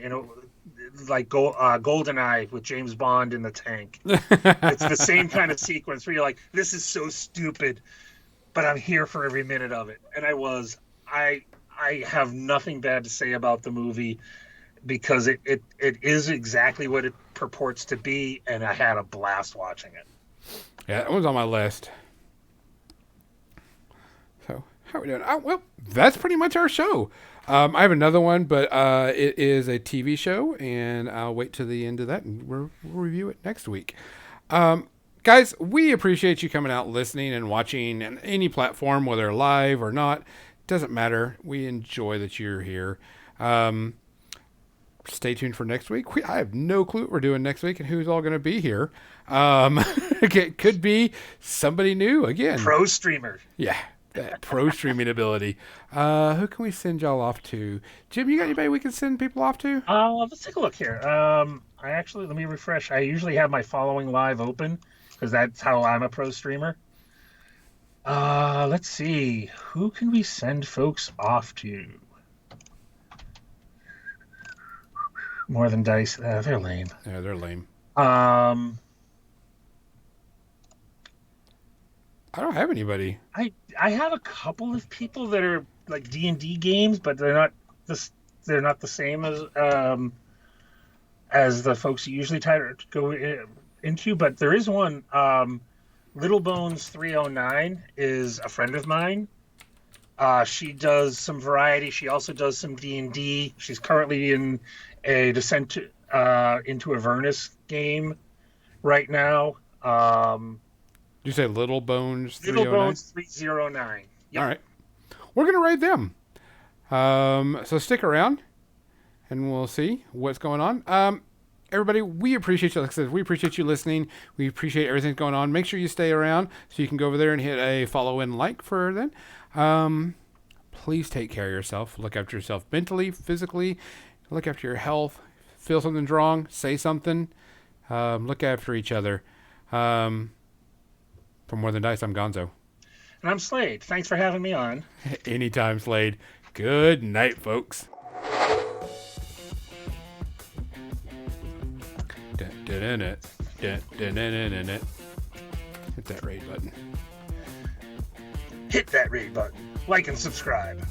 like GoldenEye with James Bond in the tank. It's the same kind of sequence where you're like, this is so stupid, but I'm here for every minute of it. And I have nothing bad to say about the movie, because it is exactly what it purports to be, and I had a blast watching it. Yeah, that one's on my list. So, how are we doing? Well, that's pretty much our show. I have another one, but it is a TV show, and I'll wait till the end of that, and we'll review it next week. Guys, we appreciate you coming out, listening, and watching on any platform, whether live or not. Doesn't matter. We enjoy that you're here. Stay tuned for next week. I have no clue what we're doing next week and who's all going to be here. It could be somebody new again. Pro streamer. Yeah, that pro streaming ability. Who can we send y'all off to? Jim, you got anybody we can send people off to? Let's take a look here. Let me refresh. I usually have my following live open because that's how I'm a pro streamer. Let's see. Who can we send folks off to? More Than Dice. They're lame. Yeah, they're lame. I don't have anybody. I have a couple of people that are like D&D games, but they're not the same as the folks you usually try to go into. But there is one. Little Bones 309 is a friend of mine. She does some variety. She also does some D&D. She's currently in a Descent into Avernus game right now. Did you say Little Bones 309? Little Bones 309. Yep. All right. We're going to raid them. So stick around, and we'll see what's going on. Everybody, we appreciate you. Like I said, we appreciate you listening. We appreciate everything going on. Make sure you stay around so you can go over there and hit a follow and like for then. Please take care of yourself. Look after yourself mentally, physically. Look after your health. Feel something's wrong, say something. Look after each other. For More Than Dice, I'm Gonzo. And I'm Slade. Thanks for having me on. Anytime, Slade. Good night, folks. Hit that raid button. Hit that raid button. Like and subscribe.